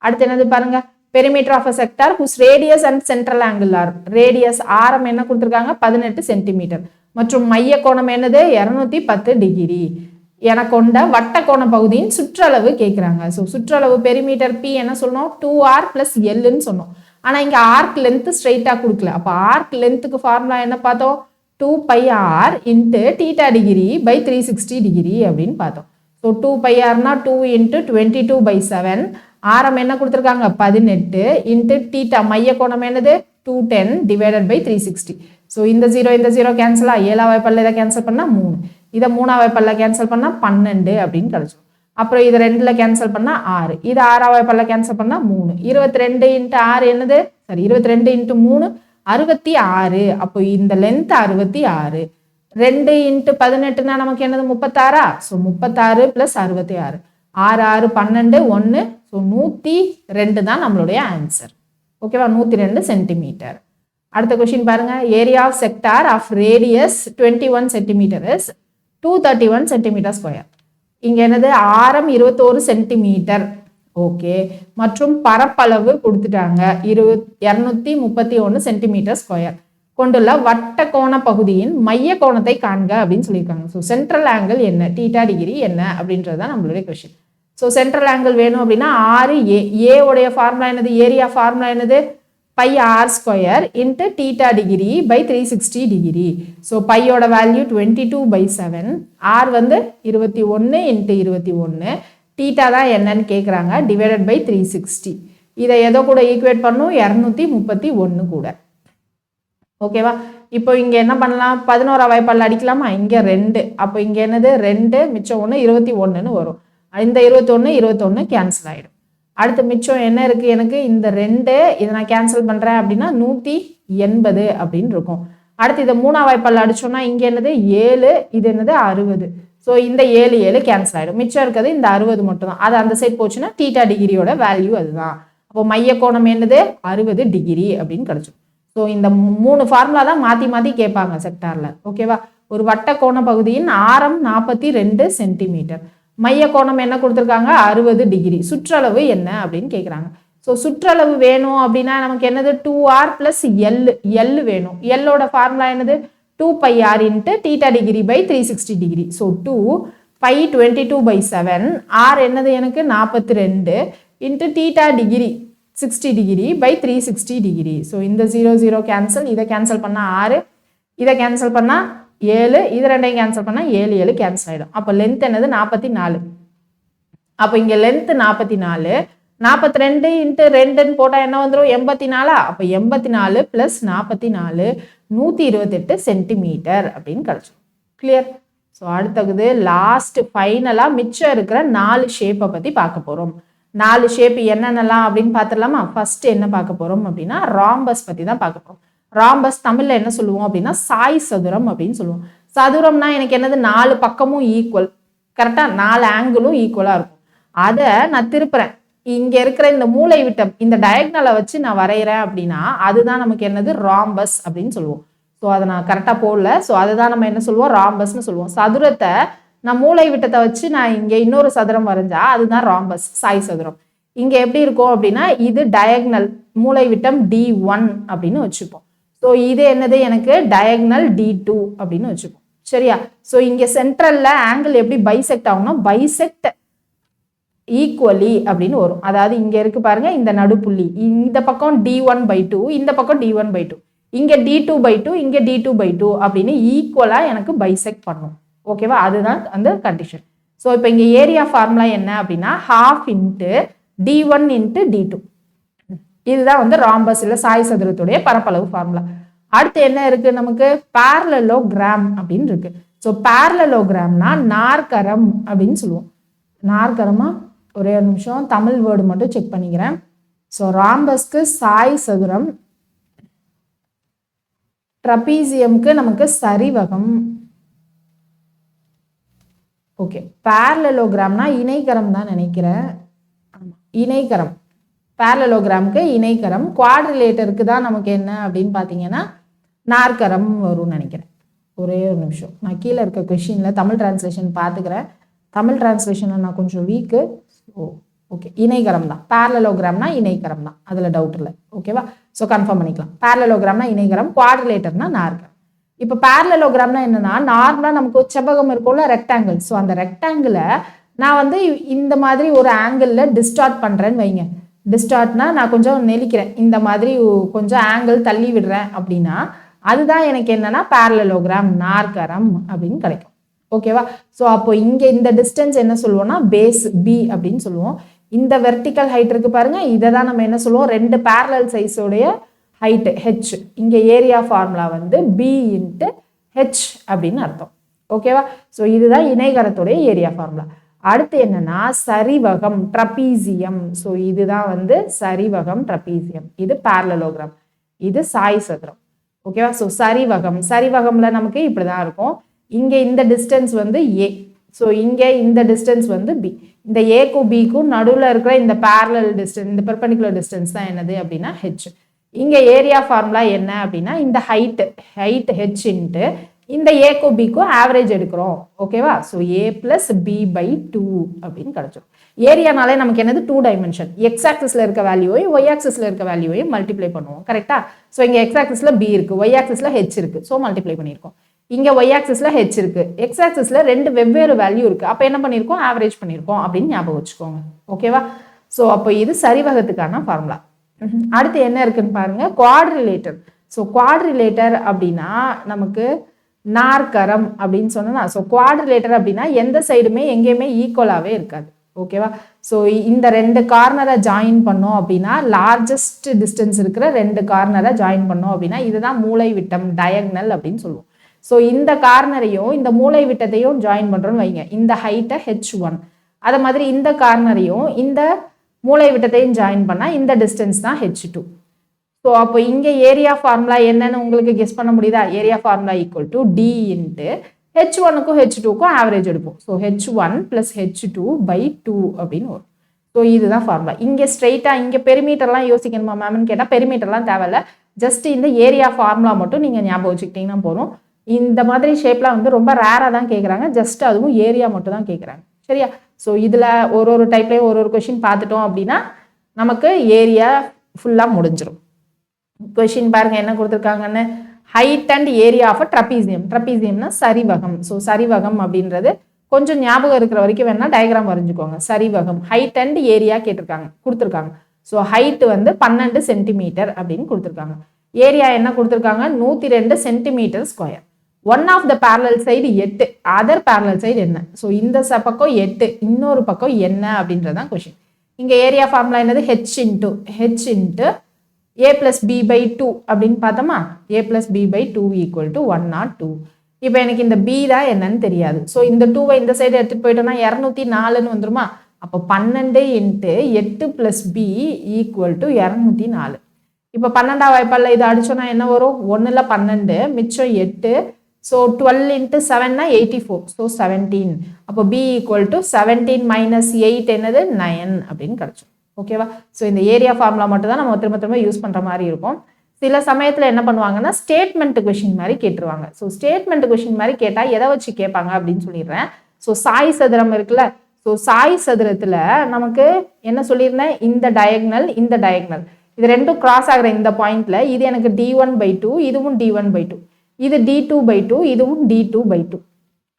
அடுத்து என்னது பாருங்க, perimeter of a sector whose radius and central angle are. Radius ஆரம் என்ன கொடுத்துருக்காங்க 18 சென்டிமீட்டர் மற்றும் மைய கோணம் என்னது 210 டிகிரி என கொண்ட வட்டக்கோண பகுதியின் சுற்றளவு கேட்குறாங்க. ஸோ சுற்றளவு பெரிமீட்டர் பி என்ன சொன்னோம் 2r + Lன்னு சொன்னோம். ஆனால் இங்கே ஆர்க் லென்த் ஸ்ட்ரைட்டாக கொடுக்கல. அப்போ ஆர்க் லென்த்துக்கு ஃபார்முலா என்ன பார்த்தோம், 2πr into theta degree by 360 degree அப்படின்னு பார்த்தோம். ஸோ 2πrனா 2 இன்ட்டு 22/7, ஆரம் என்ன கொடுத்துருக்காங்க 18 இன்ட்டு தீட்டா மைய கோணம் என்னது 210 டிவைடட் பை 360. ஸோ இந்த 0 கேன்சலா, 7ஆம் வாய்ப்பால் இதை கேன்சல் பண்ணால் 3, இதை 3ஆம் வாய்ப்பால் கேன்சல் பண்ணால் 12 அப்படின்னு கிடைச்சிடும். அப்புறம் இதை 2ல் கேன்சல் பண்ணால் 6, இது 6ஆம் வாய்ப்பால் கேன்சல் பண்ணால் 3, 22 இன்ட்டு 6 என்னது, சரி 22 இன்ட்டு 3 66. அப்போ இந்த லென்த் 66. 2 இன்ட்டு 18னா நமக்கு என்னது 36. ஸோ 36 + 66, 6 6 12 1, ஸோ 102 தான் நம்மளுடைய ஆன்சர். ஓகேவா? 102 சென்டிமீட்டர். அடுத்த கொஸ்டின் பாருங்க, area of sector of radius 21 centimetre is 231 centimetre square. இங்க என்னது ஆரம் 21 சென்டிமீட்டர், ஓகே, மற்றும் பரப்பளவு கொடுத்துட்டாங்க 231 சென்டிமீட்டர் ஸ்கொயர் கொண்டுள்ள வட்ட கோண பகுதியின் மைய கோணத்தை காண்க அப்படின்னு சொல்லியிருக்காங்க. ஸோ சென்ட்ரல் ஆங்கிள் என்ன, தீட்டா டிகிரி என்ன அப்படின்றது தான் நம்மளுடைய கொஸ்டின். ஸோ சென்ட்ரல் ஆங்கிள் வேணும் அப்படின்னா 6A, உடைய ஃபார்முலா என்னது, ஏரியா ஃபார்முலா என்னது πr² into theta degree by 360 degree. So பையோட வேல்யூ 22/7, ஆர் வந்து 21 இன்ட்டு 21, தீட்டா தான் என்னன்னு கேட்குறாங்க, டிவைடட் பை 360. இதை எதோ கூட ஈக்குவேட் பண்ணும் 231 கூட. ஓகேவா? இப்போ இங்கே என்ன பண்ணலாம், 11ஆம் வாய்ப்பால் அடிக்கலாமா, இங்கே 2, அப்போ இங்கே என்னது 2 மிச்சம் 1 21ன்னு வரும். இந்த 21 கேன்சல் ஆகிடும். அடுத்து மிச்சம் என்ன இருக்கு எனக்கு, இந்த 2 இதை நான் கேன்சல் பண்றேன் அப்படின்னா 180 அப்படின்னு இருக்கும். அடுத்து இதை 3ஆம் வாய்ப்பால் அடிச்சோம்னா இங்க என்னது 7, இது என்னது 60. ஸோ இந்த 7 கேன்சல் ஆகிடும். மிச்சம் இருக்கிறது இந்த 60 மட்டும் தான். அது அந்த சைட் போச்சுன்னா தீட்டா டிகிரியோட வேல்யூ அதுதான். அப்போ மைய கோணம் என்னது 60 டிகிரி அப்படின்னு கிடைச்சிடும். ஸோ இந்த 3 ஃபார்முலா தான் மாற்றி மாற்றி கேட்பாங்க செக்டார்ல. ஓகேவா? ஒரு வட்ட கோண பகுதியின் ஆரம் 42 சென்டிமீட்டர், மைய கோணம் என்ன கொடுத்துருக்காங்க 60 டிகிரி, சுற்றளவு என்ன அப்படின்னு கேட்குறாங்க. ஸோ சுற்றளவு வேணும் அப்படின்னா நமக்கு என்னது 2r + L வேணும். எல்லோட ஃபார்முலா என்னது 2πr into theta degree by 360 degree. So 2π 22/7, r என்னது எனக்கு 42 into theta degree 60 degree by 360 degree. So இந்த 0 கேன்சல், இதை கேன்சல் பண்ணால் 6, இதை கேன்சல் பண்ணால் 7, இது 2 கேன்சல் பண்ணால் 7 கேன்சல் ஆகிடும். அப்போ லென்த் என்னது 44. அப்போ இங்கே லென்த் 44, 42 இன்ட்டு 2ன்னு போட்டால் என்ன வந்துடும் 84. அப்போ 84 + 44 128 சென்டிமீட்டர் அப்படின்னு கிடச்சிடும். கிளியர்? ஸோ அடுத்தது லாஸ்ட் ஃபைனலாக மிச்சம் இருக்கிற 4 ஷேப்பை பற்றி பார்க்க போகிறோம். 4 ஷேப் என்னென்னலாம் அப்படின்னு பார்த்துடலாமா? ஃபர்ஸ்ட் என்ன பார்க்க போறோம் அப்படின்னா ராம்பஸ் பத்தி தான் பார்க்க போறோம். ராம்பஸ் தமிழ்ல என்ன சொல்லுவோம் அப்படின்னா சாய் சதுரம் அப்படின்னு சொல்லுவோம். சதுரம்னா எனக்கு என்னது 4 பக்கமும் ஈக்குவல், கரெக்டா 4 ஆங்கிளும் ஈக்குவலா இருக்கும். அதை நான் திருப்புறேன், இங்க இருக்கிற இந்த மூளை விட்டம் இந்த டயக்னலை வச்சு நான் வரைகிறேன் அப்படின்னா அதுதான் நமக்கு என்னது ராம்பஸ் அப்படின்னு சொல்லுவோம். ஸோ அதை நான் கரெக்டாக போடல. ஸோ அதுதான் நம்ம என்ன சொல்லுவோம்? ராம்பஸ்ன்னு சொல்லுவோம். சதுரத்தை நான் மூளை விட்டத்தை வச்சு நான் இங்கே இன்னொரு சதுரம் வரைஞ்சா அதுதான் ராம்பஸ், சாய் சதுரம். இங்கே எப்படி இருக்கும் அப்படின்னா இது டயக்னல், மூளை விட்டம் D1 அப்படின்னு வச்சுப்போம். ஸோ இது என்னது எனக்கு டயக்னல் D2 அப்படின்னு வச்சுப்போம். சரியா? ஸோ இங்கே சென்ட்ரல்ல ஆங்கிள் எப்படி பைசெக்ட் ஆகும்னா பைசெக்ட் ஈக்குவலி அப்படின்னு வரும். அதாவது இங்க இருக்கு பாருங்க இந்த நடுப்புள்ளி, இந்த பக்கம் D1/2, இந்த பக்கம் D1/2, இங்க D2/2, இங்க D2/2 அப்படின்னு ஈக்குவலா எனக்கு பைசெக்ட் பண்ணும். ஓகேவா? அதுதான் அந்த கண்டிஷன். ஸோ இப்போ இங்க ஏரியா ஃபார்முலா என்ன அப்படின்னா ½ × D1 × D2. இதுதான் வந்து ராம்பஸ் இல்ல சாய் சதுரத்துடைய பரப்பளவு ஃபார்முலா. அடுத்து என்ன இருக்கு நமக்கு? parallelogram அப்படின்னு இருக்கு. ஸோ parallelogram-னா நாற்கரம் அப்படின்னு சொல்லுவோம். நாற்கரமா? ஒரே ஒரு நிமிஷம் தமிழ் வேர்டு மட்டும் செக் பண்ணிக்கிறேன். ஸோ ராம்பஸ்க்கு சாய் சதுரம், ட்ரபீசியம்க்கு நமக்கு சரிவகம். ஓகே, parallelogram-னா இணைகரம் தான் நினைக்கிறேன். இணைகரம், parallelogram-க்கு இணைகரம். குவாட்ரிலேட்டருக்கு தான் நமக்கு என்ன அப்படின்னு பார்த்தீங்கன்னா நாற்கரம் வரும்னு நினைக்கிறேன். ஒரே ஒரு நிமிஷம், நான் கீழே இருக்க கொஷினில் தமிழ் டிரான்ஸ்லேஷன் பார்த்துக்கிறேன். தமிழ் டிரான்ஸ்லேஷனில் நான் கொஞ்சம் வீக்கு. ஓகே, இணைகரம் தான். parallelogram-னா இணைகரம் தான், அதில் டவுட் இல்லை. ஓகேவா? ஸோ கன்ஃபார்ம் பண்ணிக்கலாம். parallelogram-னா இணைகரம், குவாட்ரிலேட்டர்னா நாற்கரம். இப்போ parallelogram-னா என்னன்னா நார்மலாக நமக்கு செவ்வகம் இருக்கும்ல, ரெக்டாங்கிள். ஸோ அந்த ரெக்டாங்கிளை நான் வந்து இந்த மாதிரி ஒரு ஆங்கிளில் டிஸ்டார்ட் பண்ணுறேன்னு வைங்க. டிஸ்டார்ட்னா நான் கொஞ்சம் நெளிக்கிறேன், இந்த மாதிரி கொஞ்சம் ஆங்கிள் தள்ளி விடுறேன் அப்படின்னா அதுதான் எனக்கு என்னன்னா parallelogram, நாற்கரம் அப்படின்னு கிடைக்கும். ஓகேவா? ஸோ அப்போ இங்கே இந்த டிஸ்டன்ஸ் என்ன சொல்லுவோம்னா பேஸ் B அப்படின்னு சொல்லுவோம். இந்த வெர்டிக்கல் ஹைட் இருக்கு பாருங்க, இதை தான் நம்ம என்ன சொல்லுவோம்? 2 parallel சைஸோடைய ஹைட் H. இங்கே ஏரியா ஃபார்முலா வந்து B × H அப்படின்னு அர்த்தம். ஓகேவா? ஸோ இதுதான் இணைகரத்துடைய ஏரியா ஃபார்முலா. அடுத்து என்னன்னா சரிவகம், ட்ரபீசியம். ஸோ இதுதான் வந்து சரிவகம், ட்ரபீசியம். இது parallelogram, இது சாய் சதுரம். ஓகேவா? ஸோ சரிவகம், சரிவகம்ல நமக்கு இப்படிதான் இருக்கும். இங்கே இந்த டிஸ்டன்ஸ் வந்து A. ஸோ இங்கே இந்த டிஸ்டன்ஸ் வந்து B. இந்த ஏக்கும் பிக்கும் நடுவில் இருக்கிற இந்த parallel டிஸ்டன்ஸ், இந்த பெர்பெண்டிகுலர் டிஸ்டன்ஸ் தான் என்னது அப்படின்னா H. இங்கே ஏரியா ஃபார்முலா என்ன அப்படின்னா இந்த ஹைட் H × இந்த ஏக்கும் பிக்கும் ஆவரேஜ் எடுக்கிறோம். ஓகேவா? ஸோ A + B/2 அப்படின்னு கிடைச்சிடும். ஏரியானாலே நமக்கு என்னது? 2 டைமென்ஷன். எக்ஸ் ஆக்சிஸ்ல இருக்க வேல்யூவையும் ஒய் ஆக்சிஸ்ல இருக்க வேல்யூவையும் மல்டிப்ளை பண்ணுவோம். கரெக்டா? ஸோ இங்கே எக்ஸ் ஆக்சிஸ்ல B இருக்கு, ஒய் ஆக்சிஸ்ல H இருக்கு. ஸோ மல்டிப்ளை பண்ணியிருக்கோம். இங்கே ஒய் ஆக்சிஸ்ல H இருக்கு, எக்ஸ் ஆக்சிஸ்ல 2 வெவ்வேறு வேல்யூ இருக்கு. அப்போ என்ன பண்ணியிருக்கோம்? ஆவரேஜ் பண்ணியிருக்கோம் அப்படின்னு ஞாபகம் வச்சுக்கோங்க. ஓகேவா? ஸோ அப்போ இது சரிவகத்துக்கான ஃபார்முலா. அடுத்து என்ன இருக்குன்னு பாருங்க, குவாட்ரிலேட்டர். ஸோ குவாட்ரிலேட்டர் அப்படின்னா நமக்கு நாற்கரம் அப்படின்னு சொன்னா, ஸோ குவாட்ரிலேட்டர் அப்படின்னா எந்த சைடுமே எங்கேயுமே ஈக்குவலாகவே இருக்காது. ஓகேவா? ஸோ இந்த 2 கார்னரை ஜாயின் பண்ணோம் அப்படின்னா லார்ஜஸ்ட் டிஸ்டன்ஸ் இருக்கிற 2 கார்னரை ஜாயின் பண்ணோம் அப்படின்னா இதுதான் மூளை விட்டம், டயக்னல் அப்படின்னு சொல்லுவோம். ஸோ இந்த கார்னரையும் இந்த மூளை விட்டத்தையும் ஜாயின் பண்ணுறோன்னு வைங்க, இந்த ஹைட்டை H1. அதே மாதிரி இந்த கார்னரையும் இந்த மூளை விட்டத்தையும் ஜாயின் பண்ணால் இந்த டிஸ்டன்ஸ் தான் H2. ஸோ அப்போ இங்கே ஏரியா ஃபார்முலா என்னன்னு உங்களுக்கு கெஸ் பண்ண முடியுதா? ஏரியா ஃபார்முலா = D × H1க்கும் H2க்கும் ஆவரேஜ் எடுப்போம். ஸோ H1 + H2/2 அப்படின்னு வரும். ஸோ இதுதான் ஃபார்முலா. இங்கே ஸ்ட்ரெயிட்டாக இங்கே பெரிமீட்டர்லாம் யோசிக்கணுமா மேம்னு கேட்டால் பெரிமீட்டர்லாம் தேவையில்ல. ஜஸ்ட் இந்த ஏரியா ஃபார்முலா மட்டும் நீங்கள் ஞாபகம் வச்சுக்கிட்டீங்கன்னா போதும். இந்த மாதிரி ஷேப்லாம் வந்து ரொம்ப ரேராக தான் கேட்குறாங்க. ஜஸ்ட் அதுவும் ஏரியா மட்டும் தான் கேட்குறாங்க. சரியா? ஸோ இதில் ஒரு டைப்லேயும் ஒரு கொஷின் பார்த்துட்டோம் அப்படின்னா நமக்கு ஏரியா ஃபுல்லாக முடிஞ்சிடும். கொஷின் பாருங்க என்ன கொடுத்துருக்காங்கன்னு, height and area of trapezium. ட்ரபீசியம்னா சரிவகம். ஸோ சரிவகம் அப்படின்றது கொஞ்சம் ஞாபகம் இருக்கிற வரைக்கும் வேணா டயக்ராம் வரைஞ்சுக்கோங்க. சரிவகம், ஹைட் அண்ட் ஏரியா கொடுத்துருக்காங்க. ஸோ ஹைட் வந்து 12 சென்டிமீட்டர் அப்படின்னு கொடுத்துருக்காங்க. ஏரியா என்ன கொடுத்துருக்காங்க? 102 centimetre square. One of the parallel side 8, other parallel side என்ன? ஸோ இந்த பக்கம் 8, இன்னொரு பக்கம் என்ன அப்படின்றதான் கொஷின். இங்கே ஏரியா ஃபார்முலா என்னது? H × A + B/2 அப்படின்னு பார்த்தோமா? A + B/2 = 102. இப்போ எனக்கு இந்த B தான் என்னன்னு தெரியாது. ஸோ இந்த 2வை இந்த சைடு எடுத்துகிட்டு போயிட்டோம்னா 204ன்னு வந்துருமா? அப்போ 12 இன்ட்டு 8 + b ஈக்குவல் டு 204. இப்போ 12ஆம் வாய்ப்பாடில் இதை அடிச்சோன்னா என்ன வரும்? 1ல் 12 மிச்சம் 8. ஸோ 12 இன்ட்டு 7னா 84. ஸோ 17. அப்போ b ஈக்குவல் டு 17 மைனஸ் 8 என்னது 9 அப்படின்னு கிடச்சோம். ஓகேவா? ஸோ இந்த ஏரியா ஃபார்முலா மட்டும் தான் நம்ம திரும்ப யூஸ் பண்ணுற மாதிரி இருக்கும். சில சமயத்தில் என்ன பண்ணுவாங்கன்னா ஸ்டேட்மெண்ட் கொஷின் மாதிரி கேட்டுருவாங்க. ஸோ ஸ்டேட்மெண்ட் கொஷின் மாதிரி கேட்டால் எதை வச்சு கேட்பாங்க அப்படின்னு சொல்லிடுறேன். ஸோ சாய் சதுரம் இருக்குல்ல, ஸோ சாய் சதுரத்தில் நமக்கு என்ன சொல்லியிருந்தேன்? இந்த டயக்னல் இந்த டயக்னல் இது ரெண்டும் கிராஸ் ஆகிற இந்த பாயிண்ட்ல இது எனக்கு d1/2, இதுவும் d1/2, இது d2/2, இதுவும் d2/2.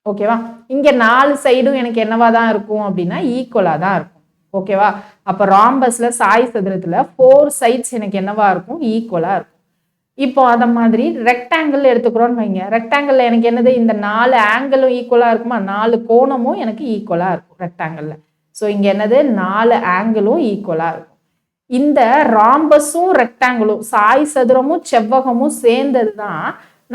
ஓகேவா? இங்கே 4 சைடும் எனக்கு என்னவா தான் இருக்கும் அப்படின்னா ஈக்குவலாக தான் இருக்கும். ஓகேவா? அப்போ ராம்பஸ்ல சாய் சதுரத்தில் 4 சைட்ஸ் எனக்கு என்னவா இருக்கும்? ஈக்குவலாக இருக்கும். இப்போ அதை மாதிரி ரெக்டாங்கிள் எடுத்துக்கிறோன்னு வைங்க. ரெக்டாங்கிளில் எனக்கு என்னது? இந்த 4 ஆங்கிளும் ஈக்குவலாக இருக்குமா? 4 கோணமும் எனக்கு ஈக்குவலாக இருக்கும் ரெக்டாங்கிளில். ஸோ இங்கே என்னது? 4 ஆங்கிளும் ஈக்குவலாக இருக்கும். இந்த ராம்பஸும் ரெக்டாங்கிளும் சாய் சதுரமும் செவ்வகமும் சேர்ந்தது தான்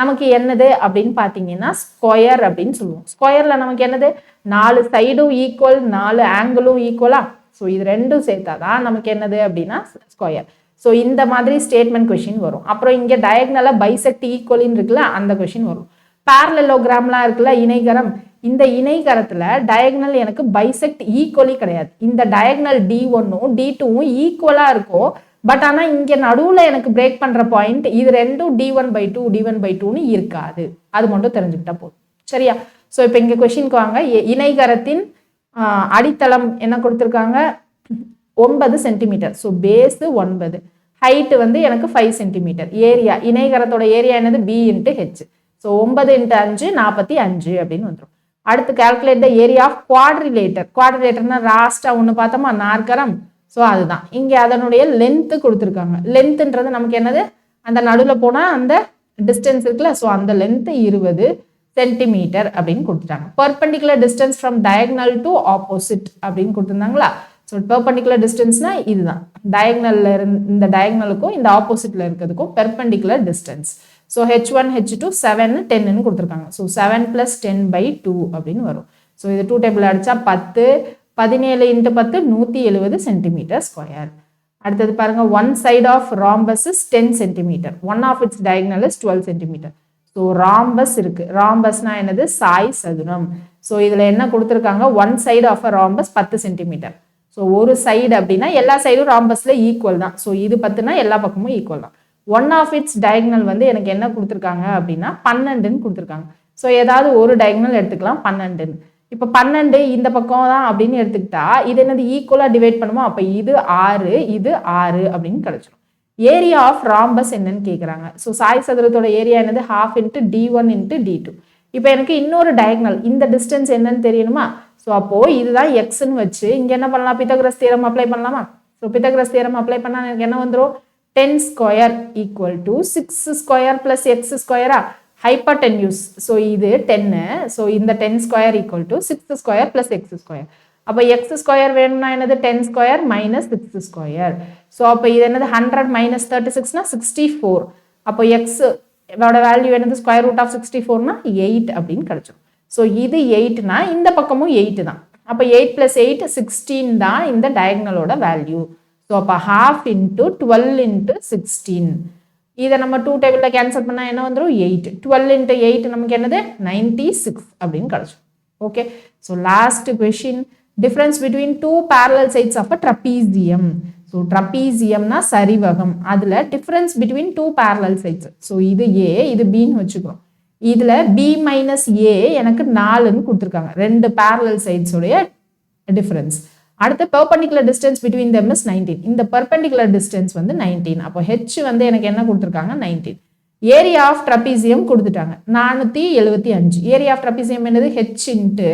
நமக்கு என்னது அப்படின்னு பார்த்தீங்கன்னா ஸ்கொயர் அப்படின்னு சொல்லுவோம். ஸ்கொயரில் நமக்கு என்னது? 4 சைடும் ஈக்குவல், 4 ஆங்கிளும் ஈக்குவலா? ஸோ இது ரெண்டும் சேர்த்தா தான் நமக்கு என்னது அப்படின்னா ஸ்கொயர். ஸோ இந்த மாதிரி ஸ்டேட்மெண்ட் கொஷின் வரும். அப்புறம் இங்கே டயக்னலாக பைசெக்ட் ஈக்குவலின்னு இருக்குல்ல, அந்த கொஷின் வரும். பேரலலோகிராம்லாம் இருக்குல்ல, இணைகரம், இந்த இணைகரத்தில் டயக்னல் எனக்கு பைசெக்ட் ஈக்குவலி கிடையாது. இந்த டயக்னல் d1ம் d2ம் ஈக்குவலாக இருக்கும். பட் ஆனால் இங்கே நடுவில் எனக்கு பிரேக் பண்ணுற பாயிண்ட் இது ரெண்டும் d1/2 d1/2ன்னு இருக்காது. அது மட்டும் தெரிஞ்சுக்கிட்டா போதும். சரியா? ஸோ இப்போ இங்கே கொஷினுக்கு வாங்க. இணைகரத்தின் அடித்தளம் என்ன கொடுத்துருக்காங்க? 9 சென்டிமீட்டர். ஸோ பேஸு 9, ஹைட்டு வந்து எனக்கு 5 சென்டிமீட்டர். ஏரியா, இணைகரத்தோட ஏரியா என்னது? b into h. ஸோ 9 × 5 45 அப்படின்னு வந்துடும். அடுத்து calculate the area of quadrilateral. குவாட்ரிலேட்டர்னா லாஸ்ட்டாக ஒன்று பார்த்தோமா, நாற்கரம். ஸோ அதுதான் இங்கே அதனுடைய லென்த்து கொடுத்துருக்காங்க. லென்த்துன்றது நமக்கு என்னது? அந்த நடுவில் போனால் அந்த டிஸ்டன்ஸ் இருக்குல்ல, ஸோ அந்த லென்த்து 20 சென்டிமீட்டர் அப்படின்னு கொடுத்துட்டாங்க. Perpendicular distance from diagonal to opposite அப்படின்னு கொடுத்துருந்தாங்களா? ஸோ பெர்பெண்டிகுலர் டிஸ்டன்ஸ்னா இதுதான், டயக்னல்ல இந்த டயக்னலுக்கும் இந்த ஆப்போசிட்ல இருக்கிறதுக்கும் perpendicular distance. So h1 h2 7 10ன்னு கொடுத்துருக்காங்க. ஸோ 7 + 10/2 அப்படின்னு வரும். ஸோ இது 2 டேபிள் அடிச்சா 10, 17 × 10 170 சென்டிமீட்டர் ஸ்கொயர். அடுத்தது பாருங்க, one side of rhombus is 10 centimetre, one of its diagonal is 12 centimetre. So rhombus இருக்கு. ராம்பஸ்னா என்னது? சாய் சதுரம். ஸோ இதுல என்ன கொடுத்துருக்காங்க? One side of a rhombus 10 centimetre. So ஒரு சைடு அப்படின்னா எல்லா சைடும் ராம்பஸ்ல ஈக்குவல் தான். ஸோ இது 10னா எல்லா பக்கமும் ஈக்குவல் தான். ஒன் ஆஃப் இட்ஸ் டயக்னல் வந்து எனக்கு என்ன கொடுத்துருக்காங்க அப்படின்னா 12ன்னு கொடுத்துருக்காங்க. ஸோ ஏதாவது ஒரு டயக்னல் எடுத்துக்கலாம் 12ன்னு. இப்போ 12 இந்த பக்கம் தான் அப்படின்னு எடுத்துக்கிட்டா இது என்னது? ஈக்குவலாக டிவைட் பண்ணுமோ? அப்போ இது 6, இது 6 அப்படின்னு கிடைச்சிடும். ஏரியா ஆஃப் ராம்பஸ் என்னன்னு கேட்குறாங்க. ஸோ சாய் சதுரத்தோட ஏரியா என்னது? ½ × d1 × d2. இப்போ எனக்கு இன்னொரு டயக்னல் இந்த டிஸ்டன்ஸ் என்னன்னு தெரியணுமா? ஸோ அப்போது இதுதான் எக்ஸ்ன்னு வச்சு இங்கே என்ன பண்ணலாம்? பித்தகரஸ் தியரம் அப்ளை பண்ணலாமா? ஸோ பித்தகரஸ் தியரம் அப்ளை பண்ணால் எனக்கு என்ன வந்துடும்? 10 square equal to 6 square plus x ஸ்கொயரா? ஹைப்பர்டென்யூஸ். ஸோ இது 10. ஸோ இந்த 10 square equal to 6 square plus x square. அப்போ எக்ஸ் ஸ்கொயர் வேணும்னா என்னது? 10 ஸ்கொயர் மைனஸ் 6 ஸ்கொயர். ஸோ அப்போ இது என்னது? 100 மைனஸ் 36னா 64. அப்போ எக்ஸ் வேல்யூ என்னது? ஸ்கொயர் ரூட் ஆஃப் 64னா 8 அப்படின்னு கிடைச்சிடும். ஸோ இது 8னா இந்த பக்கமும் 8 தான். அப்போ 8 + 8 16 தான் இந்த டயக்னலோட வேல்யூ. ஸோ அப்போ ½ × 12 × 16. இதை நம்ம 2 டேபிளில் கேன்சல் பண்ணால் என்ன வந்துடும்? 8. 12 × 8 நமக்கு என்னது? 96 அப்படின்னு கிடைச்சிடும். Okay. So last question, difference between 2 parallel sides of a trapezium. So ட்ரபீசியம்னா சரிவகம். அதில் difference between 2 parallel sides. So இது A, இது Bன்னு வச்சுக்கிறோம். இதில் B - A எனக்கு 4ன்னு கொடுத்துருக்காங்க. 2 parallel sides உடைய டிஃபரன்ஸ். அடுத்து perpendicular distance between them is 19. இந்த பெர்பெண்டிகுலர் டிஸ்டன்ஸ் வந்து 19. அப்போ H வந்து எனக்கு என்ன கொடுத்துருக்காங்க? 19. ஏரியா ஆஃப் ட்ரபீசியம் கொடுத்துட்டாங்க 475. ஏரியா ஆஃப் ட்ரபீசியம் என்னது? H ×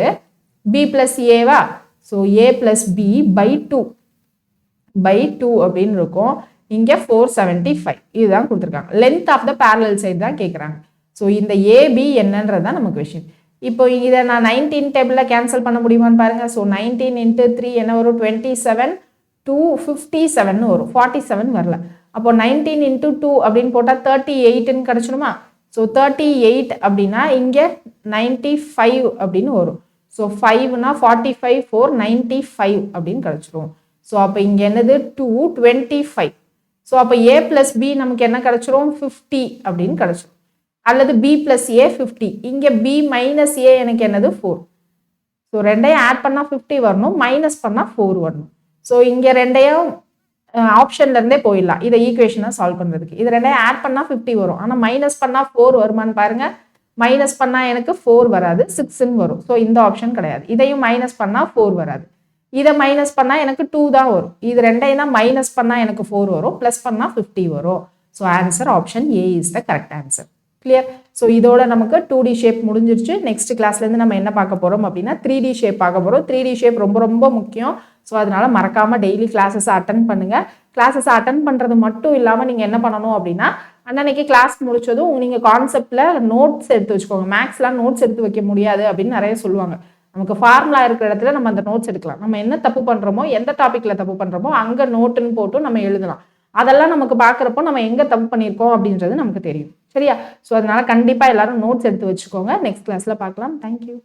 B + A வா? ஸோ A + B / 2 அப்படின்னு இருக்கும். இங்கே 475 இதுதான் கொடுத்துருக்காங்க. Length of the parallel side தான் கேட்குறாங்க. ஸோ இந்த AB என்னன்றது தான் நமக்கு விஷயம். இப்போ இதை நான் 19 டேபிளில் கேன்சல் பண்ண முடியுமான்னு பாருங்கள். ஸோ 19 × 3 என்ன வரும்? 27, 257ன்னு வரும். 47 வரல. அப்போ 19 × 2 அப்படின்னு போட்டால் 38ன்னு கிடச்சிடுமா? ஸோ 38 அப்படின்னா இங்கே 95 அப்படின்னு வரும். ஸோ 5னா 45 4 95 அப்படின்னு கிடைச்சிரும். ஸோ அப்போ இங்கே என்னது 2 25. ஸோ அப்போ a + b நமக்கு என்ன கிடைச்சிரும் 50 அப்படின்னு கிடைச்சிரும். அல்லது b + a 50. இங்கே b - a எனக்கு என்னது 4. ஸோ ரெண்டையும் ஆட் பண்ணால் 50 வரணும், மைனஸ் பண்ணால் 4 வரணும். ஸோ இங்கே ரெண்டையும் ஆப்ஷன்ல இருந்தே போயிடலாம் இதை ஈக்குவேஷனை சால்வ் பண்ணுறதுக்கு. இது ரெண்டையும் ஆட் பண்ணால் 50 வரும், ஆனால் மைனஸ் பண்ணால் 4 வருமானு பாருங்க. மைனஸ் பண்ணால் எனக்கு 4 வராது, 6ன்னு வரும். ஸோ இந்த ஆப்ஷன் கிடையாது. இதையும் மைனஸ் பண்ணால் 4 வராது, இதை மைனஸ் பண்ணால் எனக்கு 2 தான் வரும். இது ரெண்டையும் தான் மைனஸ் பண்ணால் எனக்கு 4 வரும், ப்ளஸ் பண்ணால் 50 வரும். So answer option A is the correct answer. Clear? So இதோட நமக்கு 2D ஷேப் முடிஞ்சிருச்சு. நெக்ஸ்ட் கிளாஸ்லேருந்து நம்ம என்ன பார்க்க போகிறோம் அப்படின்னா 3D ஷேப் பார்க்க போகிறோம். 3D ஷேப் ரொம்ப ரொம்ப முக்கியம். ஸோ அதனால மறக்காமல் டெய்லி கிளாஸஸ் அட்டன் பண்ணுங்கள். கிளாஸஸ் அட்டன் பண்ணுறது மட்டும் இல்லாமல் நீங்கள் என்ன பண்ணணும் அப்படின்னா அன்னன்னைக்கு கிளாஸ் முடிச்சதும் நீங்கள் கான்செப்டில் நோட்ஸ் எடுத்து வச்சுக்கோங்க. மேக்ஸ்லாம் நோட்ஸ் எடுத்து வைக்க முடியாது அப்படின்னு நிறைய சொல்லுவாங்க. நமக்கு ஃபார்முலா இருக்கிற இடத்துல நம்ம அந்த நோட்ஸ் எடுக்கலாம். நம்ம என்ன தப்பு பண்ணுறோமோ, எந்த டாப்பிக்கில் தப்பு பண்ணுறோமோ அங்கே நோட்டுன்னு போட்டு நம்ம எழுதலாம். அதெல்லாம் நமக்கு பார்க்குறப்போ நம்ம எங்கே தப்பு பண்ணியிருக்கோம் அப்படின்றது நமக்கு தெரியும். சரியா? ஸோ அதனால கண்டிப்பாக எல்லாரும் நோட்ஸ் எடுத்து வச்சுக்கோங்க. நெக்ஸ்ட் கிளாஸில் பார்க்கலாம். தேங்க்யூ.